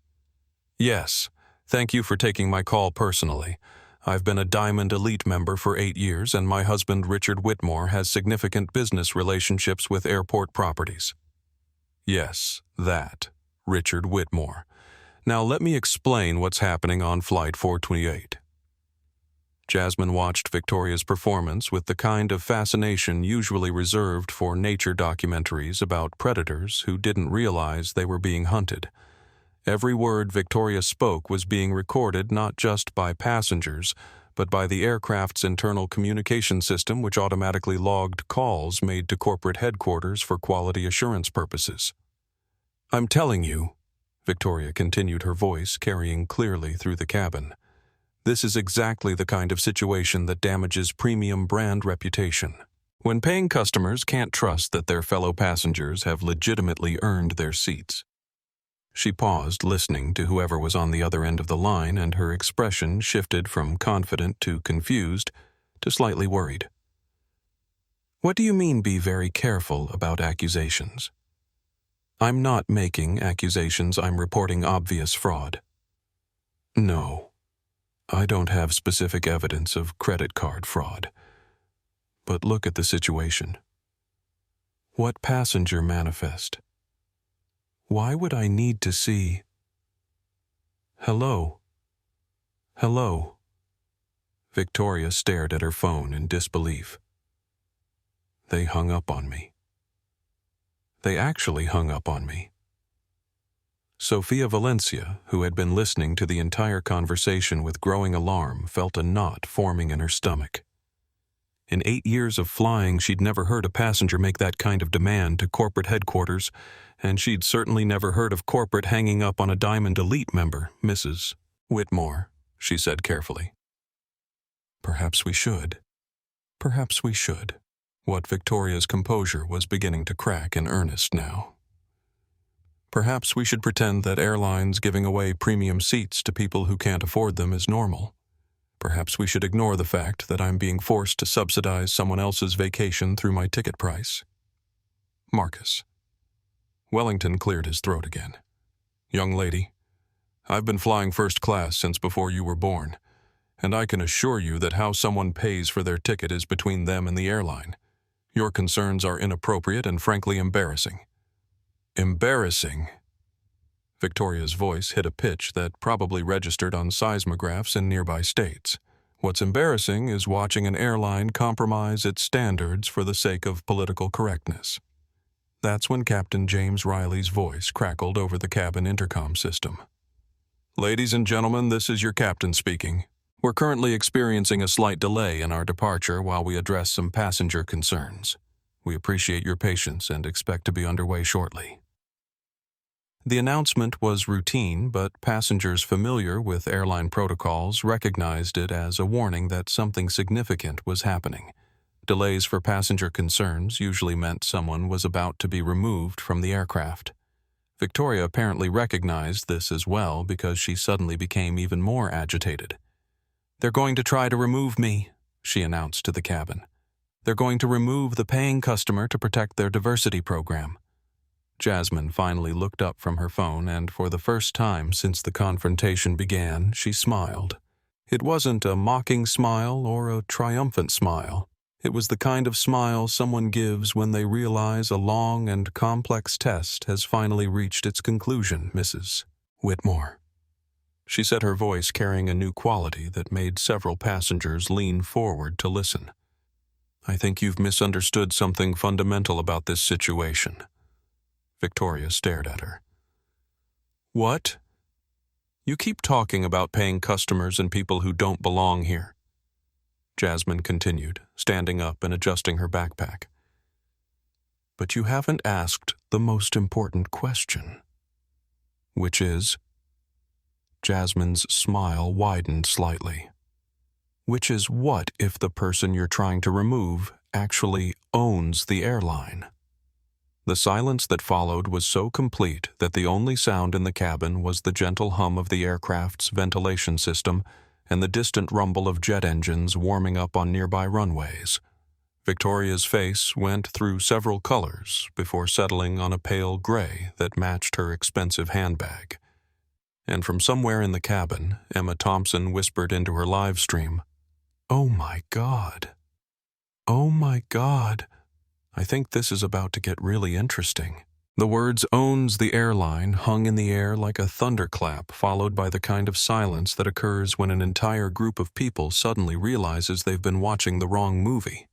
Yes, thank you for taking my call personally. I've been a Diamond Elite member for 8 years, and my husband Richard Whitmore has significant business relationships with airport properties. Yes, that. Richard Whitmore. Now let me explain what's happening on Flight 428. Jasmine watched Victoria's performance with the kind of fascination usually reserved for nature documentaries about predators who didn't realize they were being hunted. Every word Victoria spoke was being recorded not just by passengers, but by the aircraft's internal communication system, which automatically logged calls made to corporate headquarters for quality assurance purposes. I'm telling you, Victoria continued, her voice carrying clearly through the cabin, this is exactly the kind of situation that damages premium brand reputation. When paying customers can't trust that their fellow passengers have legitimately earned their seats. She paused, listening to whoever was on the other end of the line, and her expression shifted from confident to confused to slightly worried. What do you mean be very careful about accusations? I'm not making accusations, I'm reporting obvious fraud. No, I don't have specific evidence of credit card fraud. But look at the situation. What passenger manifest? Why would I need to see? Hello? Hello? Victoria stared at her phone in disbelief. They hung up on me. They actually hung up on me. Sophia Valencia, who had been listening to the entire conversation with growing alarm, felt a knot forming in her stomach. In 8 years of flying, she'd never heard a passenger make that kind of demand to corporate headquarters, and she'd certainly never heard of corporate hanging up on a Diamond Elite member, Mrs. Whitmore, she said carefully. Perhaps we should. Perhaps we should. What Victoria's composure was beginning to crack in earnest now. Perhaps we should pretend that airlines giving away premium seats to people who can't afford them is normal. Perhaps we should ignore the fact that I'm being forced to subsidize someone else's vacation through my ticket price. Marcus. Wellington cleared his throat again. Young lady, I've been flying first class since before you were born, and I can assure you that how someone pays for their ticket is between them and the airline. Your concerns are inappropriate and frankly embarrassing. Embarrassing? Victoria's voice hit a pitch that probably registered on seismographs in nearby states. What's embarrassing is watching an airline compromise its standards for the sake of political correctness. That's when Captain James Riley's voice crackled over the cabin intercom system. Ladies and gentlemen, this is your captain speaking. We're currently experiencing a slight delay in our departure while we address some passenger concerns. We appreciate your patience and expect to be underway shortly. The announcement was routine, but passengers familiar with airline protocols recognized it as a warning that something significant was happening. Delays for passenger concerns usually meant someone was about to be removed from the aircraft. Victoria apparently recognized this as well because she suddenly became even more agitated. "They're going to try to remove me," she announced to the cabin. "They're going to remove the paying customer to protect their diversity program." Jasmine finally looked up from her phone, and for the first time since the confrontation began, she smiled. It wasn't a mocking smile or a triumphant smile. It was the kind of smile someone gives when they realize a long and complex test has finally reached its conclusion, Mrs. Whitmore. She said, her voice carrying a new quality that made several passengers lean forward to listen. "I think you've misunderstood something fundamental about this situation." Victoria stared at her. "What? You keep talking about paying customers and people who don't belong here." Jasmine continued, standing up and adjusting her backpack. "But you haven't asked the most important question. Which is?" Jasmine's smile widened slightly. "Which is, what if the person you're trying to remove actually owns the airline?" The silence that followed was so complete that the only sound in the cabin was the gentle hum of the aircraft's ventilation system and the distant rumble of jet engines warming up on nearby runways. Victoria's face went through several colors before settling on a pale gray that matched her expensive handbag. And from somewhere in the cabin, Emma Thompson whispered into her live stream, "Oh my God. Oh my God. I think this is about to get really interesting." The words "owns the airline" hung in the air like a thunderclap, followed by the kind of silence that occurs when an entire group of people suddenly realizes they've been watching the wrong movie.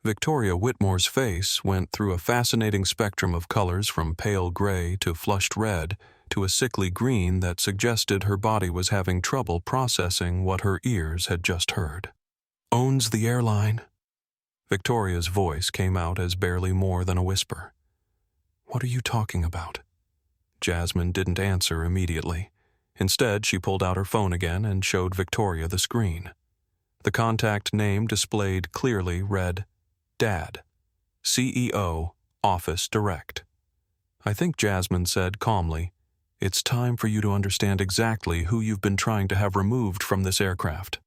Victoria Whitmore's face went through a fascinating spectrum of colors from pale gray to flushed red to a sickly green that suggested her body was having trouble processing what her ears had just heard. "Owns the airline?" Victoria's voice came out as barely more than a whisper. "What are you talking about?" Jasmine didn't answer immediately. Instead, she pulled out her phone again and showed Victoria the screen. The contact name displayed clearly read, "Dad, CEO, Office Direct." "I think," Jasmine said calmly, "it's time for you to understand exactly who you've been trying to have removed from this aircraft."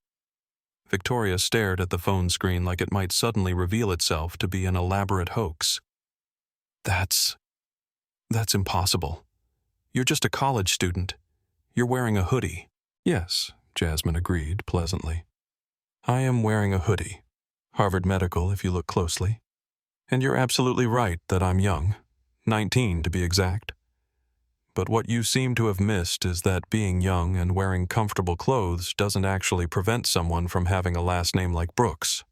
Victoria stared at the phone screen like it might suddenly reveal itself to be an elaborate hoax. That's impossible. You're just a college student. You're wearing a hoodie." "Yes," Jasmine agreed pleasantly. "I am wearing a hoodie. Harvard Medical, if you look closely. And you're absolutely right that I'm young. 19 to be exact. But what you seem to have missed is that being young and wearing comfortable clothes doesn't actually prevent someone from having a last name like Brooks."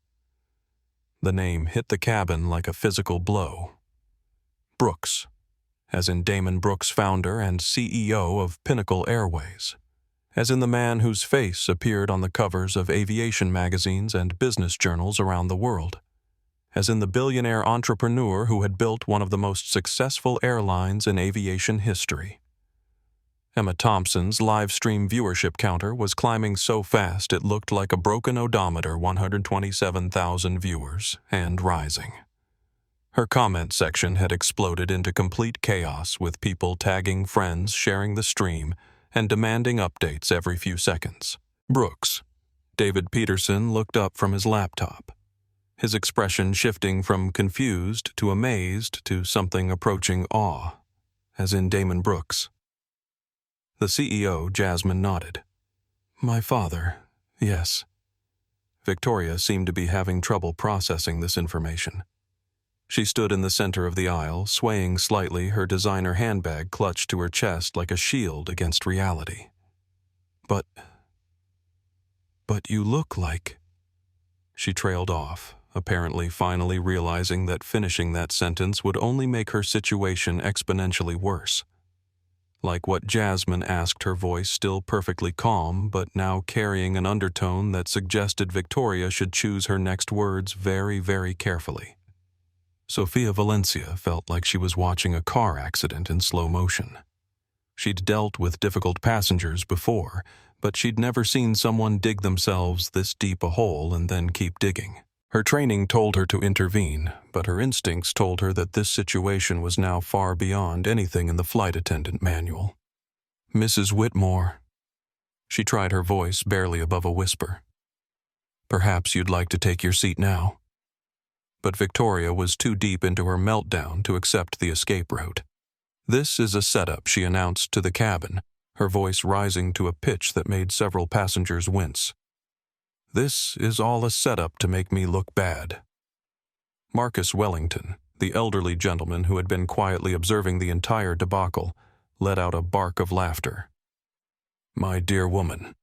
The name hit the cabin like a physical blow. Brooks, as in Damon Brooks, founder and CEO of Pinnacle Airways, as in the man whose face appeared on the covers of aviation magazines and business journals around the world, as in the billionaire entrepreneur who had built one of the most successful airlines in aviation history. Emma Thompson's live stream viewership counter was climbing so fast it looked like a broken odometer, 127,000 viewers, and rising. Her comment section had exploded into complete chaos, with people tagging friends, sharing the stream, and demanding updates every few seconds. Brooks. David Peterson looked up from his laptop, his expression shifting from confused to amazed to something approaching awe, as in Damon Brooks. The CEO, Jasmine, nodded. My father, yes. Victoria seemed to be having trouble processing this information. She stood in the center of the aisle, swaying slightly, her designer handbag clutched to her chest like a shield against reality. But you look like... She trailed off, apparently finally realizing that finishing that sentence would only make her situation exponentially worse. Like what Jasmine asked, her voice still perfectly calm, but now carrying an undertone that suggested Victoria should choose her next words very, very carefully. Sofia Valencia felt like she was watching a car accident in slow motion. She'd dealt with difficult passengers before, but she'd never seen someone dig themselves this deep a hole and then keep digging. Her training told her to intervene, but her instincts told her that this situation was now far beyond anything in the flight attendant manual. Mrs. Whitmore. She tried her voice barely above a whisper. Perhaps you'd like to take your seat now. But Victoria was too deep into her meltdown to accept the escape route. This is a setup, she announced to the cabin, her voice rising to a pitch that made several passengers wince. This is all a setup to make me look bad. Marcus Wellington, the elderly gentleman who had been quietly observing the entire debacle, let out a bark of laughter. My dear woman,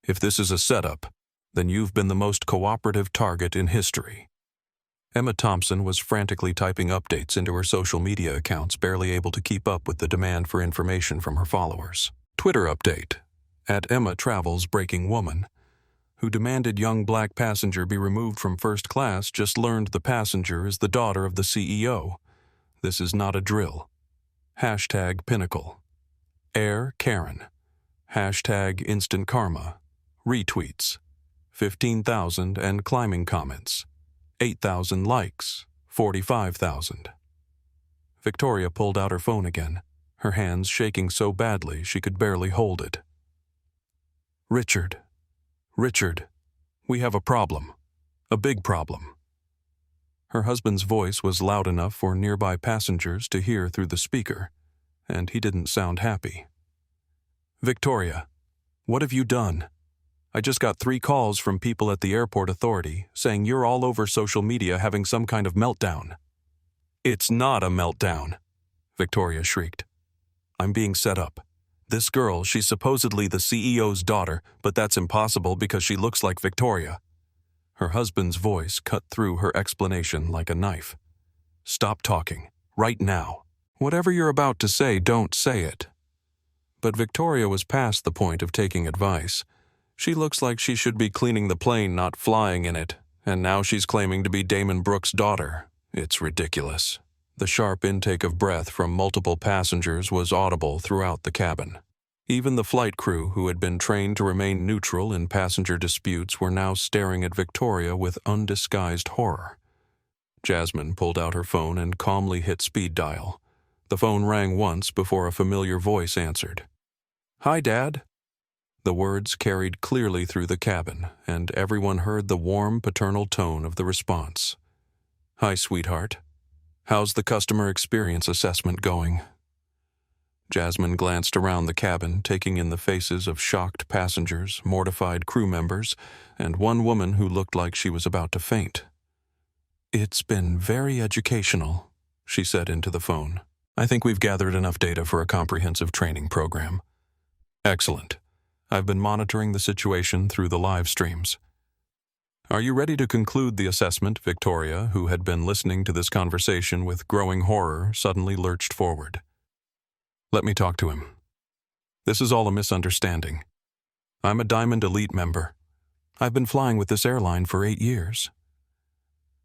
if this is a setup, then you've been the most cooperative target in history. Emma Thompson was frantically typing updates into her social media accounts, barely able to keep up with the demand for information from her followers. Twitter update, @EmmaTravelsBreakingWoman, who demanded young black passenger be removed from first class, just learned the passenger is the daughter of the CEO. This is not a drill. #Pinnacle. Air Karen. #Instant Karma. Retweets. 15,000 and climbing comments. 8,000 likes. 45,000. Victoria pulled out her phone again, her hands shaking so badly she could barely hold it. Richard, we have a problem. A big problem. Her husband's voice was loud enough for nearby passengers to hear through the speaker, and he didn't sound happy. Victoria, what have you done? I just got 3 calls from people at the airport authority saying you're all over social media having some kind of meltdown. It's not a meltdown, Victoria shrieked. I'm being set up. This girl, she's supposedly the CEO's daughter, but that's impossible because she looks like Victoria. Her husband's voice cut through her explanation like a knife. Stop talking, right now. Whatever you're about to say, don't say it. But Victoria was past the point of taking advice. She looks like she should be cleaning the plane, not flying in it, and now she's claiming to be Damon Brooks' daughter. It's ridiculous. The sharp intake of breath from multiple passengers was audible throughout the cabin. Even the flight crew, who had been trained to remain neutral in passenger disputes, were now staring at Victoria with undisguised horror. Jasmine pulled out her phone and calmly hit speed dial. The phone rang once before a familiar voice answered. Hi, Dad. The words carried clearly through the cabin, and everyone heard the warm paternal tone of the response. Hi, sweetheart. How's the customer experience assessment going? Jasmine glanced around the cabin, taking in the faces of shocked passengers, mortified crew members, and one woman who looked like she was about to faint. It's been very educational, she said into the phone. I think we've gathered enough data for a comprehensive training program. Excellent. I've been monitoring the situation through the live streams. Are you ready to conclude the assessment? Victoria, who had been listening to this conversation with growing horror, suddenly lurched forward. Let me talk to him. This is all a misunderstanding. I'm a Diamond Elite member. I've been flying with this airline for 8 years.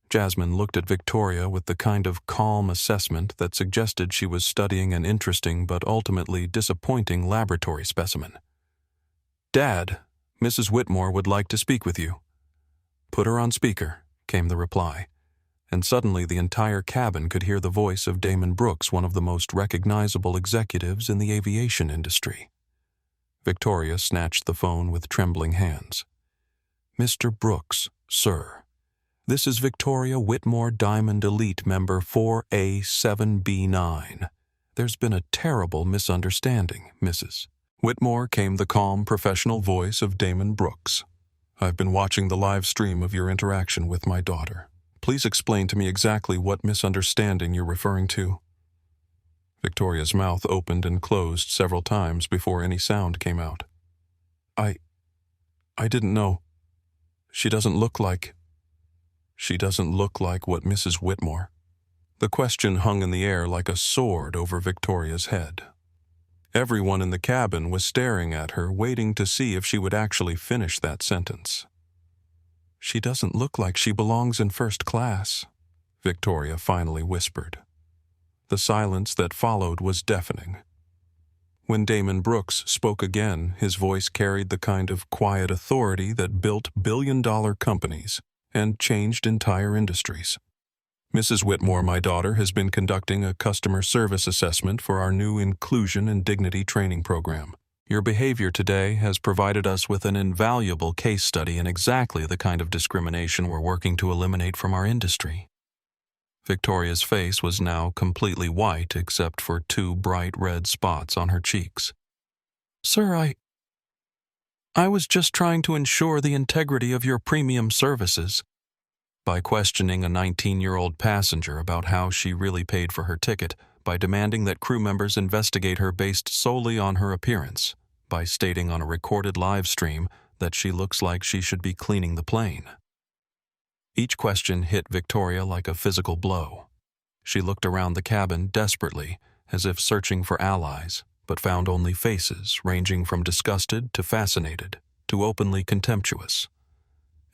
Jasmine looked at Victoria with the kind of calm assessment that suggested she was studying an interesting but ultimately disappointing laboratory specimen. Dad, Mrs. Whitmore would like to speak with you. Put her on speaker, came the reply, and suddenly the entire cabin could hear the voice of Damon Brooks, one of the most recognizable executives in the aviation industry. Victoria snatched the phone with trembling hands. "Mr. Brooks, sir. This is Victoria Whitmore, Diamond Elite member 4A7B9. There's been a terrible misunderstanding, Mrs." Whitmore came the calm, professional voice of Damon Brooks. "I've been watching the live stream of your interaction with my daughter. Please explain to me exactly what misunderstanding you're referring to." Victoria's mouth opened and closed several times before any sound came out. I didn't know. She doesn't look like what Mrs. Whitmore." The question hung in the air like a sword over Victoria's head. Everyone in the cabin was staring at her, waiting to see if she would actually finish that sentence. "She doesn't look like she belongs in first class," Victoria finally whispered. The silence that followed was deafening. When Damon Brooks spoke again, his voice carried the kind of quiet authority that built billion-dollar companies and changed entire industries. "Mrs. Whitmore, my daughter, has been conducting a customer service assessment for our new Inclusion and Dignity training program. Your behavior today has provided us with an invaluable case study in exactly the kind of discrimination we're working to eliminate from our industry." Victoria's face was now completely white except for 2 bright red spots on her cheeks. "Sir, I was just trying to ensure the integrity of your premium services. By questioning a 19-year-old passenger about how she really paid for her ticket, by demanding that crew members investigate her based solely on her appearance, by stating on a recorded live stream that she looks like she should be cleaning the plane." Each question hit Victoria like a physical blow. She looked around the cabin desperately, as if searching for allies, but found only faces ranging from disgusted to fascinated to openly contemptuous.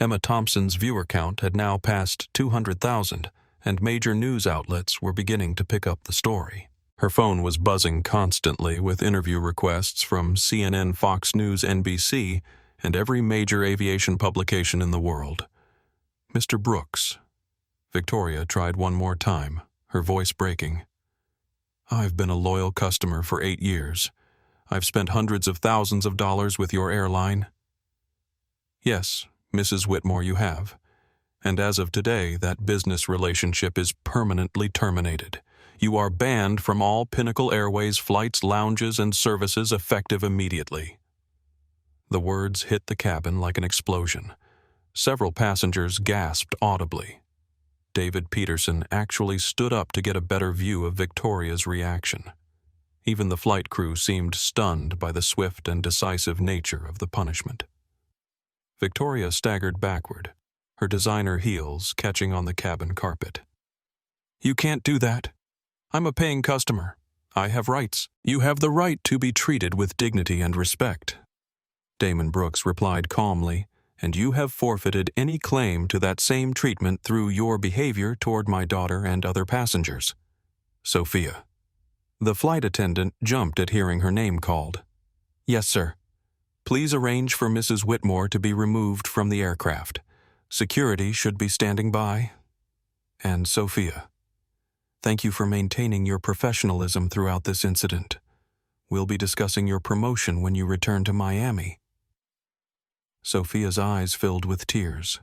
Emma Thompson's viewer count had now passed 200,000, and major news outlets were beginning to pick up the story. Her phone was buzzing constantly with interview requests from CNN, Fox News, NBC, and every major aviation publication in the world. "Mr. Brooks." Victoria tried one more time, her voice breaking. "I've been a loyal customer for 8 years. I've spent hundreds of thousands of dollars with your airline." "Yes, Mrs. Whitmore, you have. And as of today, that business relationship is permanently terminated. You are banned from all Pinnacle Airways flights, lounges, and services effective immediately." The words hit the cabin like an explosion. Several passengers gasped audibly. David Peterson actually stood up to get a better view of Victoria's reaction. Even the flight crew seemed stunned by the swift and decisive nature of the punishment. Victoria staggered backward, her designer heels catching on the cabin carpet. "You can't do that. I'm a paying customer. I have rights. You have the right to be treated with dignity and respect." Damon Brooks replied calmly, "And you have forfeited any claim to that same treatment through your behavior toward my daughter and other passengers. Sophia." The flight attendant jumped at hearing her name called. "Yes, sir. Please arrange for Mrs. Whitmore to be removed from the aircraft. Security should be standing by. And Sophia, thank you for maintaining your professionalism throughout this incident. We'll be discussing your promotion when you return to Miami." Sophia's eyes filled with tears.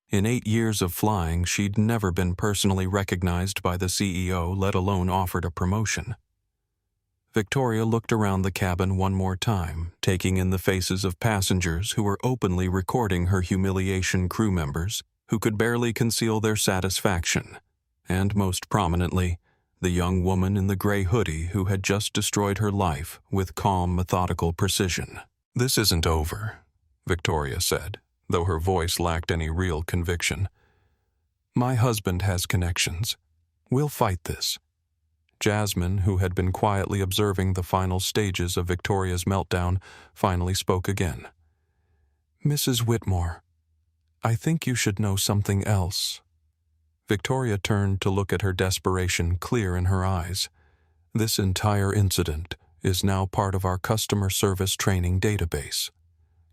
In 8 years of flying, she'd never been personally recognized by the CEO, let alone offered a promotion. Victoria looked around the cabin one more time, taking in the faces of passengers who were openly recording her humiliation, crew members who could barely conceal their satisfaction, and most prominently, the young woman in the gray hoodie who had just destroyed her life with calm, methodical precision. "This isn't over," Victoria said, though her voice lacked any real conviction. "My husband has connections. We'll fight this." Jasmine, who had been quietly observing the final stages of Victoria's meltdown, finally spoke again. "Mrs. Whitmore, I think you should know something else." Victoria turned to look at her desperation clear in her eyes. "This entire incident is now part of our customer service training database.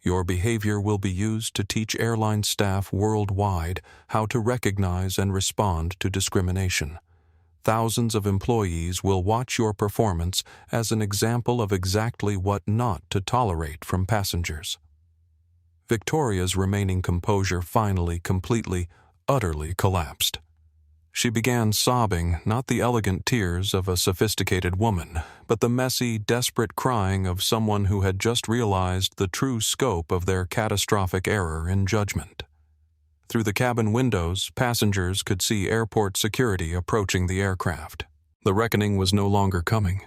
Your behavior will be used to teach airline staff worldwide how to recognize and respond to discrimination. thousands of employees will watch your performance as an example of exactly what not to tolerate from passengers. Victoria's remaining composure finally, completely, utterly collapsed. She began sobbing, not the elegant tears of a sophisticated woman, but the messy, desperate crying of someone who had just realized the true scope of their catastrophic error in judgment. Through the cabin windows, passengers could see airport security approaching the aircraft. The reckoning was no longer coming.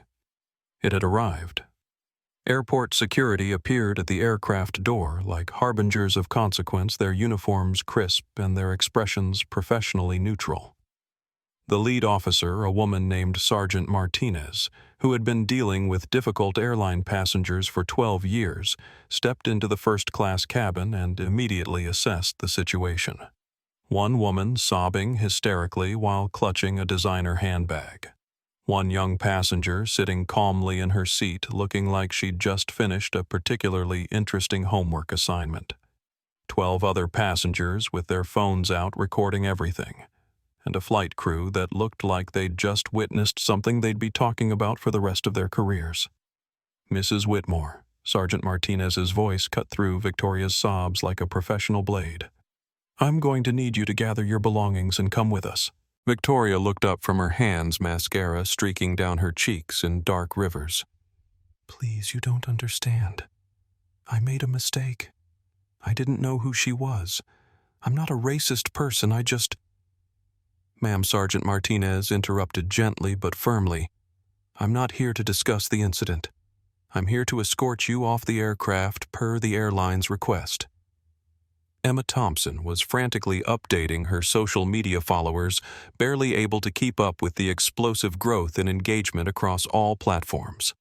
It had arrived. Airport security appeared at the aircraft door like harbingers of consequence, their uniforms crisp and their expressions professionally neutral. The lead officer, a woman named Sergeant Martinez, who had been dealing with difficult airline passengers for 12 years, stepped into the first-class cabin and immediately assessed the situation. One woman sobbing hysterically while clutching a designer handbag. One young passenger sitting calmly in her seat looking like she'd just finished a particularly interesting homework assignment. 12 other passengers with their phones out recording everything, and a flight crew that looked like they'd just witnessed something they'd be talking about for the rest of their careers. Mrs. Whitmore, Sergeant Martinez's voice cut through Victoria's sobs like a professional blade. "I'm going to need you to gather your belongings and come with us." Victoria looked up from her hands, mascara streaking down her cheeks in dark rivers. "Please, you don't understand. I made a mistake. I didn't know who she was. I'm not a racist person, I just—" "Ma'am," Sergeant Martinez interrupted gently but firmly, "I'm not here to discuss the incident. I'm here to escort you off the aircraft per the airline's request." Emma Thompson was frantically updating her social media followers, barely able to keep up with the explosive growth in engagement across all platforms.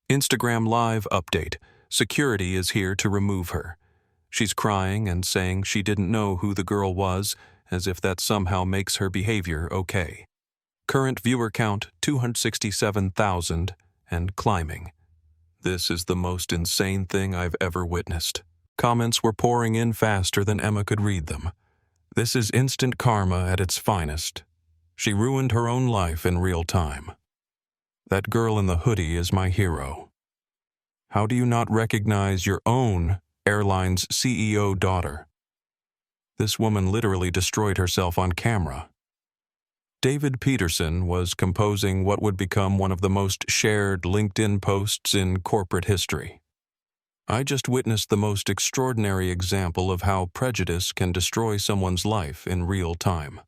Instagram Live update: security is here to remove her. She's crying and saying she didn't know who the girl was, as if that somehow makes her behavior okay. Current viewer count 267,000 and climbing. This is the most insane thing I've ever witnessed. Comments were pouring in faster than Emma could read them. This is instant karma at its finest. She ruined her own life in real time. That girl in the hoodie is my hero. How do you not recognize your own airline's CEO daughter? This woman literally destroyed herself on camera. David Peterson was composing what would become one of the most shared LinkedIn posts in corporate history. I just witnessed the most extraordinary example of how prejudice can destroy someone's life in real time.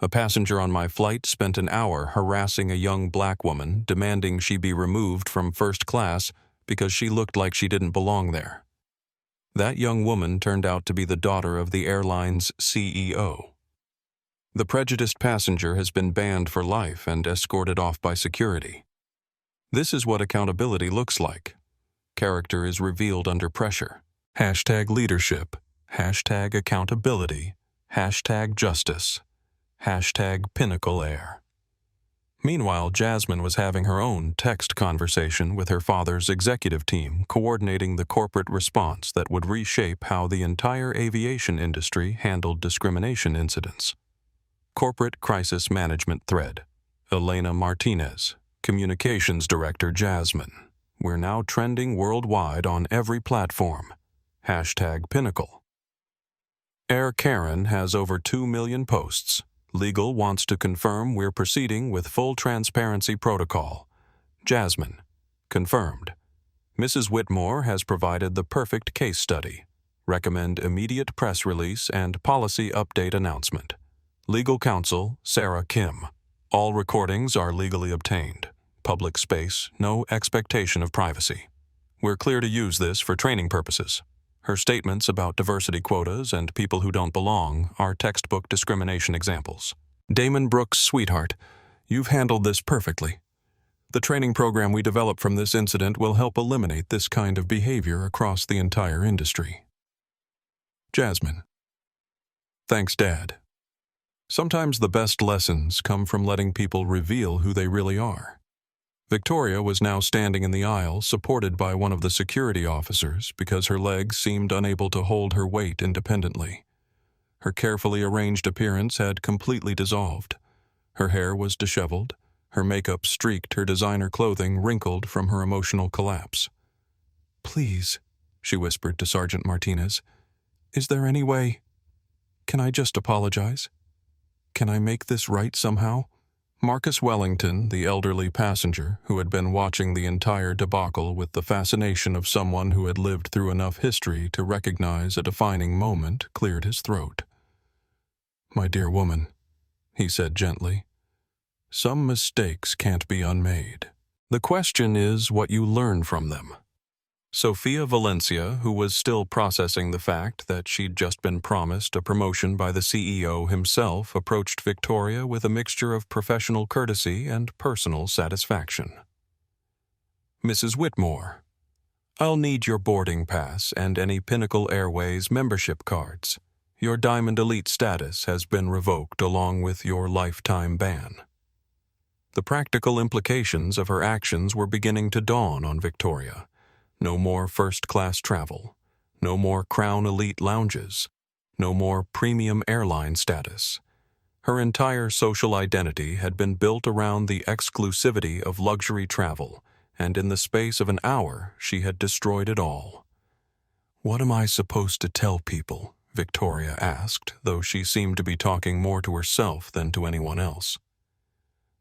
A passenger on my flight spent an hour harassing a young black woman, demanding she be removed from first class because she looked like she didn't belong there. That young woman turned out to be the daughter of the airline's CEO. The prejudiced passenger has been banned for life and escorted off by security. This is what accountability looks like. Character is revealed under pressure. #leadership, #accountability, #justice, #pinnacle air. Meanwhile, Jasmine was having her own text conversation with her father's executive team, coordinating the corporate response that would reshape how the entire aviation industry handled discrimination incidents. Corporate Crisis Management Thread. Elena Martinez, Communications Director Jasmine. We're now trending worldwide on every platform. #Pinnacle. Air Karen has over 2 million posts. Legal wants to confirm we're proceeding with full transparency protocol. Jasmine. Confirmed. Mrs. Whitmore has provided the perfect case study. Recommend immediate press release and policy update announcement. Legal counsel, Sarah Kim. All recordings are legally obtained. Public space, no expectation of privacy. We're clear to use this for training purposes. Her statements about diversity quotas and people who don't belong are textbook discrimination examples. Damon Brooks, sweetheart, you've handled this perfectly. The training program we developed from this incident will help eliminate this kind of behavior across the entire industry. Jasmine. Thanks, Dad. Sometimes the best lessons come from letting people reveal who they really are. Victoria was now standing in the aisle, supported by one of the security officers because her legs seemed unable to hold her weight independently. Her carefully arranged appearance had completely dissolved. Her hair was disheveled, her makeup streaked, her designer clothing wrinkled from her emotional collapse. "Please," she whispered to Sergeant Martinez, "is there any way? Can I just apologize? Can I make this right somehow?" Marcus Wellington, the elderly passenger, who had been watching the entire debacle with the fascination of someone who had lived through enough history to recognize a defining moment, cleared his throat. "My dear woman," he said gently, "some mistakes can't be unmade. The question is what you learn from them." Sophia Valencia, who was still processing the fact that she'd just been promised a promotion by the CEO himself, approached Victoria with a mixture of professional courtesy and personal satisfaction. "Mrs. Whitmore, I'll need your boarding pass and any Pinnacle Airways membership cards. Your Diamond Elite status has been revoked along with your lifetime ban." The practical implications of her actions were beginning to dawn on Victoria. No more first-class travel, no more Crown Elite lounges, no more premium airline status. Her entire social identity had been built around the exclusivity of luxury travel, and in the space of an hour she had destroyed it all. "What am I supposed to tell people?" Victoria asked, though she seemed to be talking more to herself than to anyone else.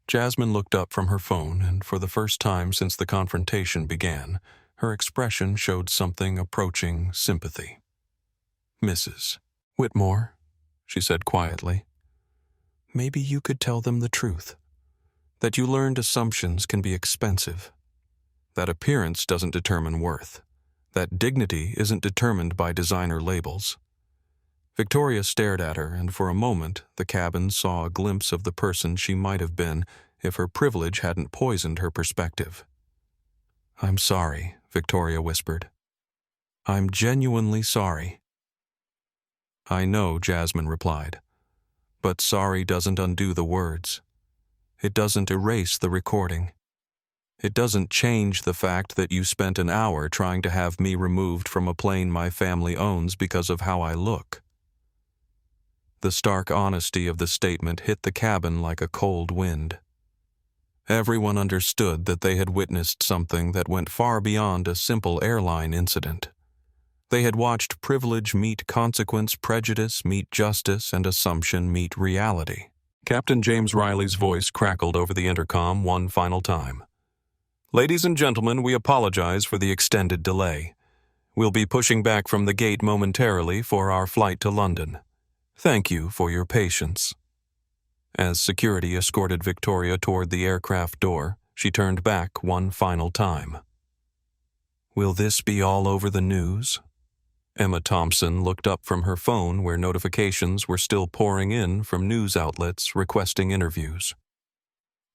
Jasmine looked up from her phone, and for the first time since the confrontation began, her expression showed something approaching sympathy. "Mrs. Whitmore," she said quietly, "maybe you could tell them the truth. That you learned assumptions can be expensive. That appearance doesn't determine worth. That dignity isn't determined by designer labels." Victoria stared at her, and for a moment the cabin saw a glimpse of the person she might have been if her privilege hadn't poisoned her perspective. "I'm sorry," Victoria whispered. "I'm genuinely sorry." "I know," Jasmine replied, "but sorry doesn't undo the words. It doesn't erase the recording. It doesn't change the fact that you spent an hour trying to have me removed from a plane my family owns because of how I look." The stark honesty of the statement hit the cabin like a cold wind. Everyone understood that they had witnessed something that went far beyond a simple airline incident. They had watched privilege meet consequence, prejudice meet justice, and assumption meet reality. Captain James Riley's voice crackled over the intercom one final time. "Ladies and gentlemen, we apologize for the extended delay. We'll be pushing back from the gate momentarily for our flight to London. Thank you for your patience." As security escorted Victoria toward the aircraft door, she turned back one final time. "Will this be all over the news?" Emma Thompson looked up from her phone where notifications were still pouring in from news outlets requesting interviews.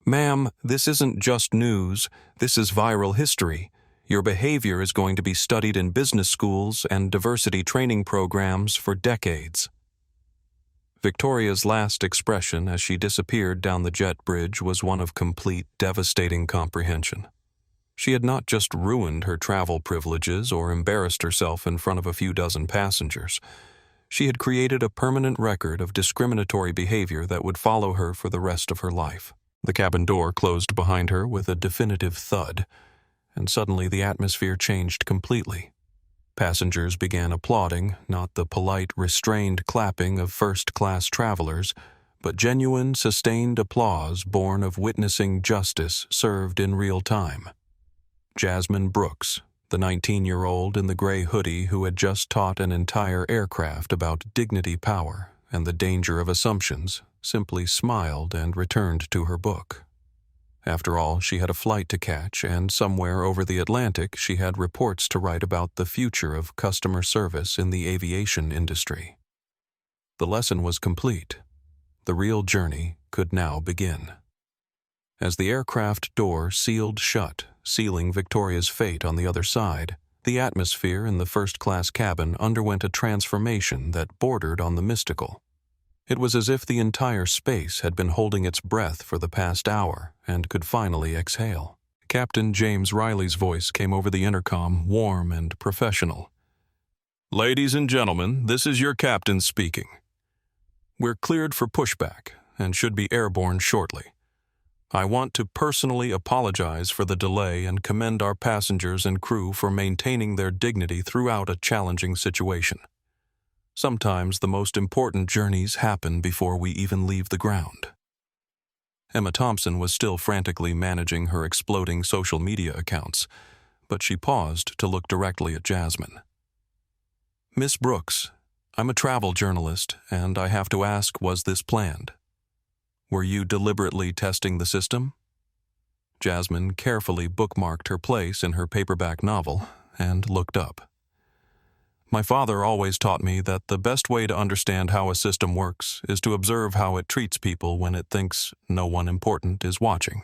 "Ma'am, this isn't just news, this is viral history. Your behavior is going to be studied in business schools and diversity training programs for decades." Victoria's last expression as she disappeared down the jet bridge was one of complete, devastating comprehension. She had not just ruined her travel privileges or embarrassed herself in front of a few dozen passengers. She had created a permanent record of discriminatory behavior that would follow her for the rest of her life. The cabin door closed behind her with a definitive thud, and suddenly the atmosphere changed completely. Passengers began applauding, not the polite, restrained clapping of first-class travelers, but genuine, sustained applause born of witnessing justice served in real time. Jasmine Brooks, the 19-year-old in the gray hoodie who had just taught an entire aircraft about dignity, power, and the danger of assumptions, simply smiled and returned to her book. After all, she had a flight to catch, and somewhere over the Atlantic she had reports to write about the future of customer service in the aviation industry. The lesson was complete. The real journey could now begin. As the aircraft door sealed shut, sealing Victoria's fate on the other side, the atmosphere in the first-class cabin underwent a transformation that bordered on the mystical. It was as if the entire space had been holding its breath for the past hour and could finally exhale. Captain James Riley's voice came over the intercom, warm and professional. "Ladies and gentlemen, this is your captain speaking. We're cleared for pushback. and should be airborne shortly. I want to personally apologize for the delay and commend our passengers and crew for maintaining their dignity throughout a challenging situation. Sometimes the most important journeys happen before we even leave the ground. Emma Thompson was still frantically managing her exploding social media accounts, but she paused to look directly at Jasmine. "Miss Brooks, I'm a travel journalist, and I have to ask, was this planned? Were you deliberately testing the system?" Jasmine carefully bookmarked her place in her paperback novel and looked up. "My father always taught me that the best way to understand how a system works is to observe how it treats people when it thinks no one important is watching."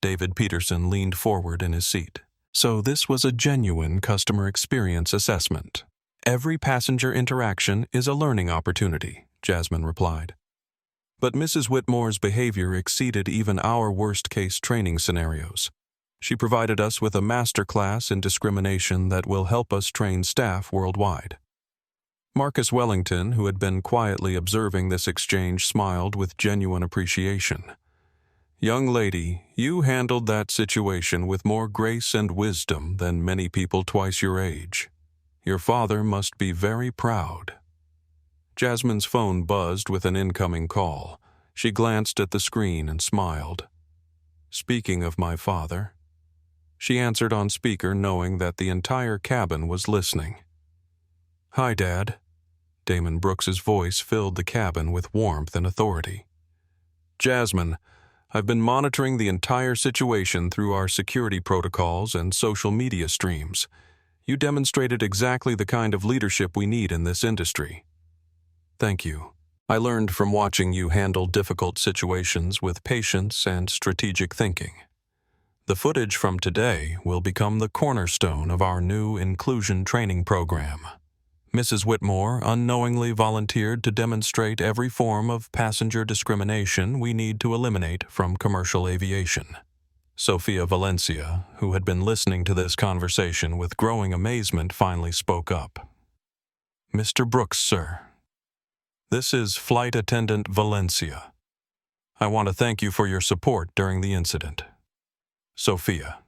David Peterson leaned forward in his seat. "So this was a genuine customer experience assessment. Every passenger interaction is a learning opportunity," Jasmine replied. "But Mrs. Whitmore's behavior exceeded even our worst-case training scenarios. She provided us with a master class in discrimination that will help us train staff worldwide." Marcus Wellington, who had been quietly observing this exchange, smiled with genuine appreciation. "Young lady, you handled that situation with more grace and wisdom than many people twice your age. Your father must be very proud." Jasmine's phone buzzed with an incoming call. She glanced at the screen and smiled. "Speaking of my father," she answered on speaker, knowing that the entire cabin was listening. "Hi, Dad." Damon Brooks's voice filled the cabin with warmth and authority. "Jasmine, I've been monitoring the entire situation through our security protocols and social media streams. You demonstrated exactly the kind of leadership we need in this industry." "Thank you. I learned from watching you handle difficult situations with patience and strategic thinking. The footage from today will become the cornerstone of our new inclusion training program." Mrs. Whitmore unknowingly volunteered to demonstrate every form of passenger discrimination we need to eliminate from commercial aviation. Sophia Valencia, who had been listening to this conversation with growing amazement, finally spoke up. "Mr. Brooks, sir. This is Flight Attendant Valencia. I want to thank you for your support during the incident." "Sophia,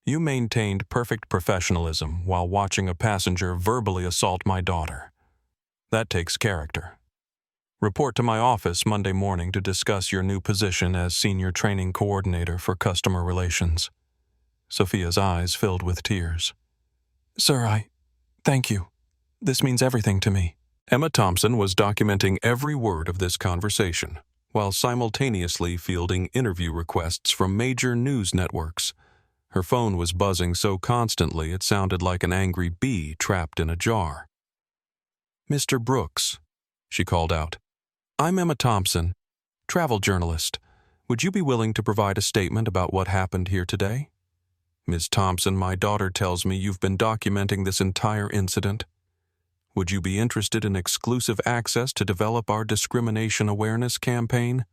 you maintained perfect professionalism while watching a passenger verbally assault my daughter. That takes character. Report to my office Monday morning to discuss your new position as Senior Training Coordinator for Customer Relations." Sophia's eyes filled with tears. "Sir, thank you. This means everything to me." Emma Thompson was documenting every word of this conversation, while simultaneously fielding interview requests from major news networks. Her phone was buzzing so constantly it sounded like an angry bee trapped in a jar. "Mr. Brooks," she called out, "I'm Emma Thompson, travel journalist. Would you be willing to provide a statement about what happened here today?" "Ms. Thompson, my daughter tells me you've been documenting this entire incident. Would you be interested in exclusive access to develop our discrimination awareness campaign?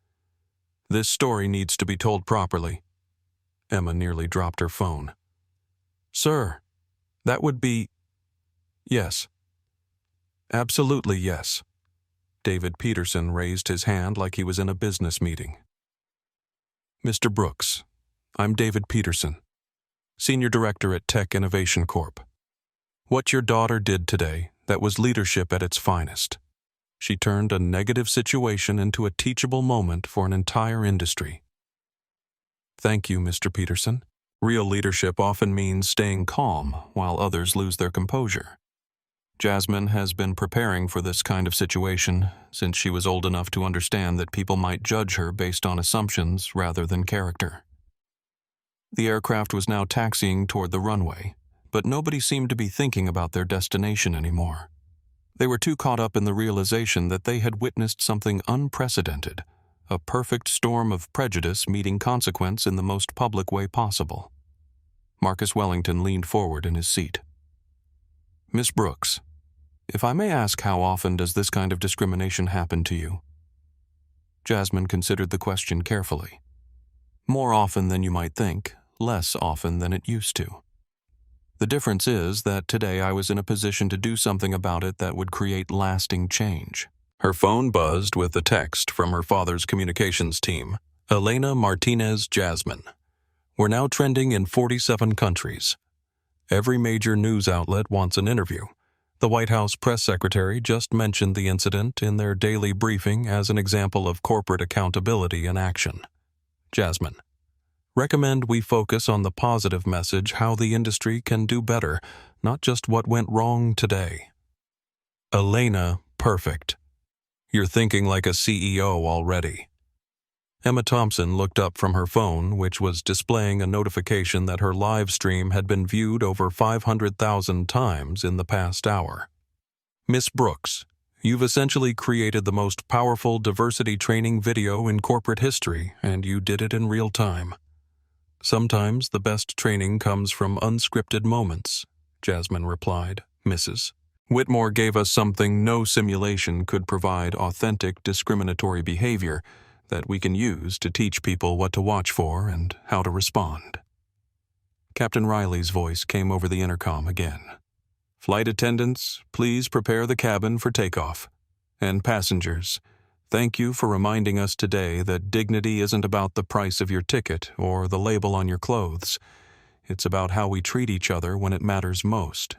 This story needs to be told properly." Emma nearly dropped her phone. "Sir, that would be... yes. Absolutely yes." David Peterson raised his hand like he was in a business meeting. "Mr. Brooks, I'm David Peterson, Senior Director at Tech Innovation Corp. What your daughter did today, that was leadership at its finest. She turned a negative situation into a teachable moment for an entire industry." "Thank you, Mr. Peterson. Real leadership often means staying calm while others lose their composure. Jasmine has been preparing for this kind of situation since she was old enough to understand that people might judge her based on assumptions rather than character." The aircraft was now taxiing toward the runway, but nobody seemed to be thinking about their destination anymore. They were too caught up in the realization that they had witnessed something unprecedented, a perfect storm of prejudice meeting consequence in the most public way possible. Marcus Wellington leaned forward in his seat. "Miss Brooks, if I may ask, how often does this kind of discrimination happen to you?" Jasmine considered the question carefully. "More often than you might think, less often than it used to. The difference is that today I was in a position to do something about it that would create lasting change." Her phone buzzed with a text from her father's communications team. Elena Martinez Jasmine. We're now trending in 47 countries. Every major news outlet wants an interview. The White House press secretary just mentioned the incident in their daily briefing as an example of corporate accountability in action. Jasmine. Recommend we focus on the positive message, how the industry can do better, not just what went wrong today. Elena, perfect. You're thinking like a CEO already. Emma Thompson looked up from her phone, which was displaying a notification that her live stream had been viewed over 500,000 times in the past hour. Miss Brooks, you've essentially created the most powerful diversity training video in corporate history, and you did it in real time. Sometimes the best training comes from unscripted moments, Jasmine replied, Mrs. Whitmore gave us something no simulation could provide: authentic discriminatory behavior that we can use to teach people what to watch for and how to respond. Captain Riley's voice came over the intercom again. Flight attendants, please prepare the cabin for takeoff. And passengers, thank you for reminding us today that dignity isn't about the price of your ticket or the label on your clothes. It's about how we treat each other when it matters most.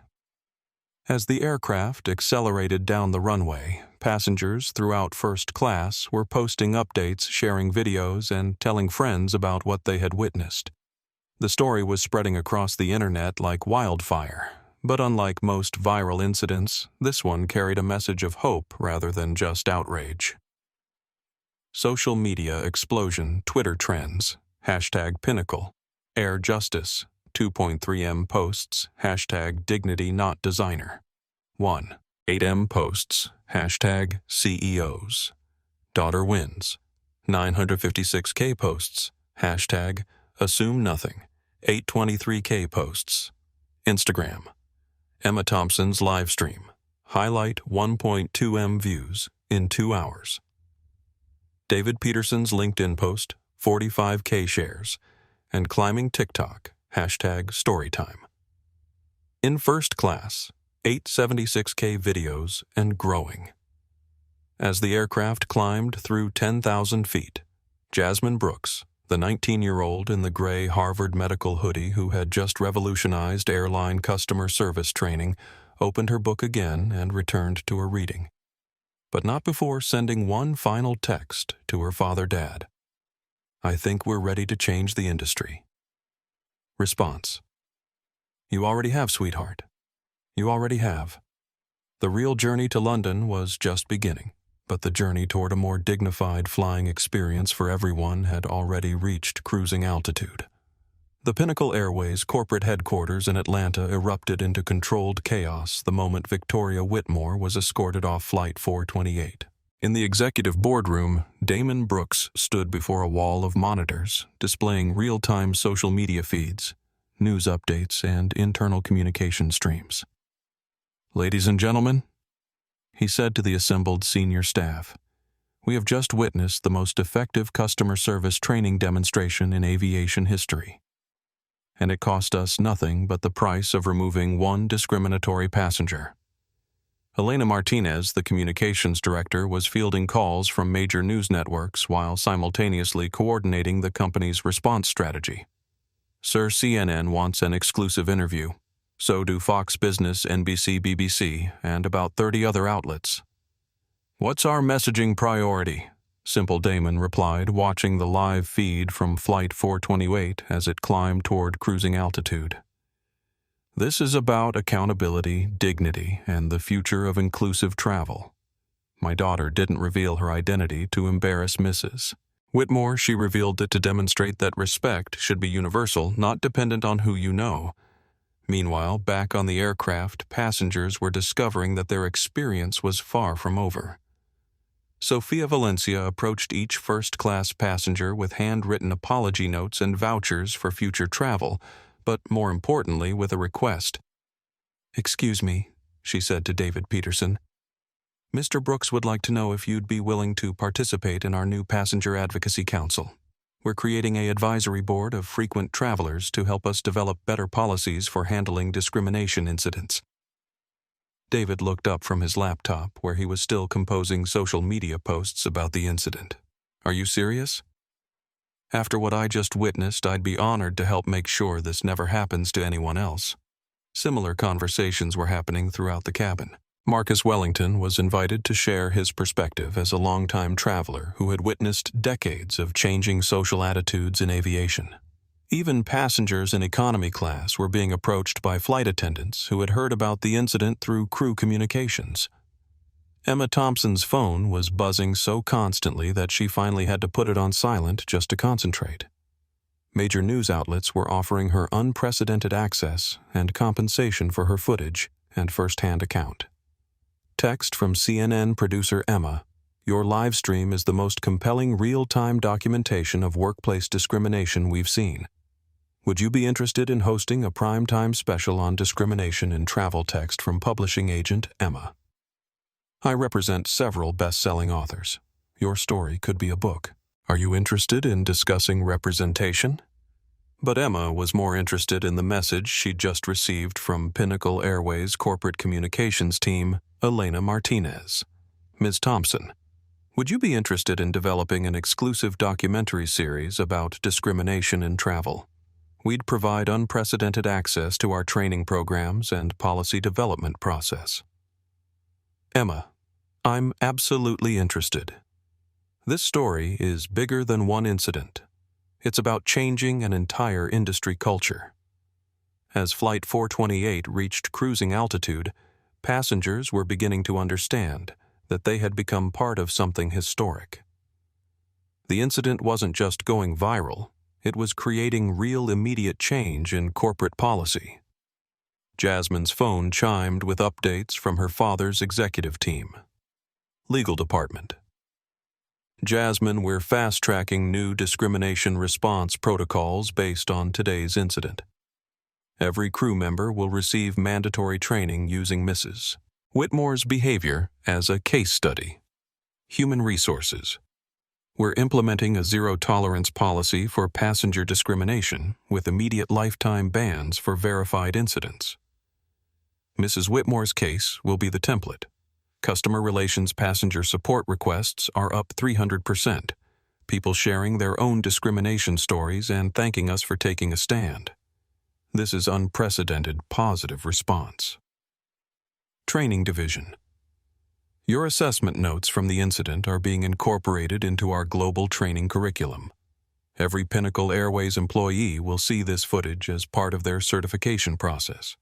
As the aircraft accelerated down the runway, passengers throughout first class were posting updates, sharing videos, and telling friends about what they had witnessed. The story was spreading across the internet like wildfire, but unlike most viral incidents, this one carried a message of hope rather than just outrage. Social media explosion, Twitter trends, #Pinnacle, Air Justice, 2.3M posts, #Dignity Not Designer. 1. 8M posts, #CEOs. Daughter wins. 956K posts, #Assume Nothing. 823K posts. Instagram. Emma Thompson's live stream. Highlight 1.2M views in 2 hours. David Peterson's LinkedIn post, 45K shares. And climbing TikTok, #Storytime. In first class, 876K videos and growing. As the aircraft climbed through 10,000 feet, Jasmine Brooks, the 19-year-old in the gray Harvard medical hoodie who had just revolutionized airline customer service training, opened her book again and returned to her reading. But not before sending one final text to her father-dad. I think we're ready to change the industry. Response. You already have, sweetheart. You already have. The real journey to London was just beginning, but the journey toward a more dignified flying experience for everyone had already reached cruising altitude. The Pinnacle Airways corporate headquarters in Atlanta erupted into controlled chaos the moment Victoria Whitmore was escorted off Flight 428. In the executive boardroom, Damon Brooks stood before a wall of monitors, displaying real-time social media feeds, news updates, and internal communication streams. Ladies and gentlemen, he said to the assembled senior staff, we have just witnessed the most effective customer service training demonstration in aviation history. And it cost us nothing but the price of removing one discriminatory passenger. Elena Martinez, the communications director, was fielding calls from major news networks while simultaneously coordinating the company's response strategy. Sir, CNN wants an exclusive interview. So do Fox Business, NBC, BBC, and about 30 other outlets. What's our messaging priority? Simple Damon replied, watching the live feed from Flight 428 as it climbed toward cruising altitude. This is about accountability, dignity, and the future of inclusive travel. My daughter didn't reveal her identity to embarrass Mrs. Whitmore. She revealed it to demonstrate that respect should be universal, not dependent on who you know. Meanwhile, back on the aircraft, passengers were discovering that their experience was far from over. Sophia Valencia approached each first-class passenger with handwritten apology notes and vouchers for future travel, but more importantly with a request. Excuse me, she said to David Peterson. Mr. Brooks would like to know if you'd be willing to participate in our new Passenger Advocacy Council. We're creating an advisory board of frequent travelers to help us develop better policies for handling discrimination incidents. David looked up from his laptop, where he was still composing social media posts about the incident. Are you serious? After what I just witnessed, I'd be honored to help make sure this never happens to anyone else. Similar conversations were happening throughout the cabin. Marcus Wellington was invited to share his perspective as a longtime traveler who had witnessed decades of changing social attitudes in aviation. Even passengers in economy class were being approached by flight attendants who had heard about the incident through crew communications. Emma Thompson's phone was buzzing so constantly that she finally had to put it on silent just to concentrate. Major news outlets were offering her unprecedented access and compensation for her footage and first-hand account. Text from CNN producer Emma: "Your live stream is the most compelling real-time documentation of workplace discrimination we've seen. Would you be interested in hosting a prime-time special on discrimination in travel?" Text from publishing agent Emma: "I represent several best-selling authors. Your story could be a book. Are you interested in discussing representation?" But Emma was more interested in the message she'd just received from Pinnacle Airways corporate communications team, Elena Martinez. "Ms. Thompson, would you be interested in developing an exclusive documentary series about discrimination in travel? We'd provide unprecedented access to our training programs and policy development process." Emma: "I'm absolutely interested. This story is bigger than one incident. It's about changing an entire industry culture. As Flight 428 reached cruising altitude, passengers were beginning to understand that they had become part of something historic. The incident wasn't just going viral, it was creating real immediate change in corporate policy. Jasmine's phone chimed with updates from her father's executive team. Legal department: "Jasmine, we're fast-tracking new discrimination response protocols based on today's incident. Every crew member will receive mandatory training using Mrs. Whitmore's behavior as a case study. Human resources: We're implementing a zero-tolerance policy for passenger discrimination with immediate lifetime bans for verified incidents. Mrs. Whitmore's case will be the template. Customer relations passenger support requests are up 300%. People sharing their own discrimination stories and thanking us for taking a stand. This is unprecedented positive response." Training Division: "Your assessment notes from the incident are being incorporated into our global training curriculum. Every Pinnacle Airways employee will see this footage as part of their certification process."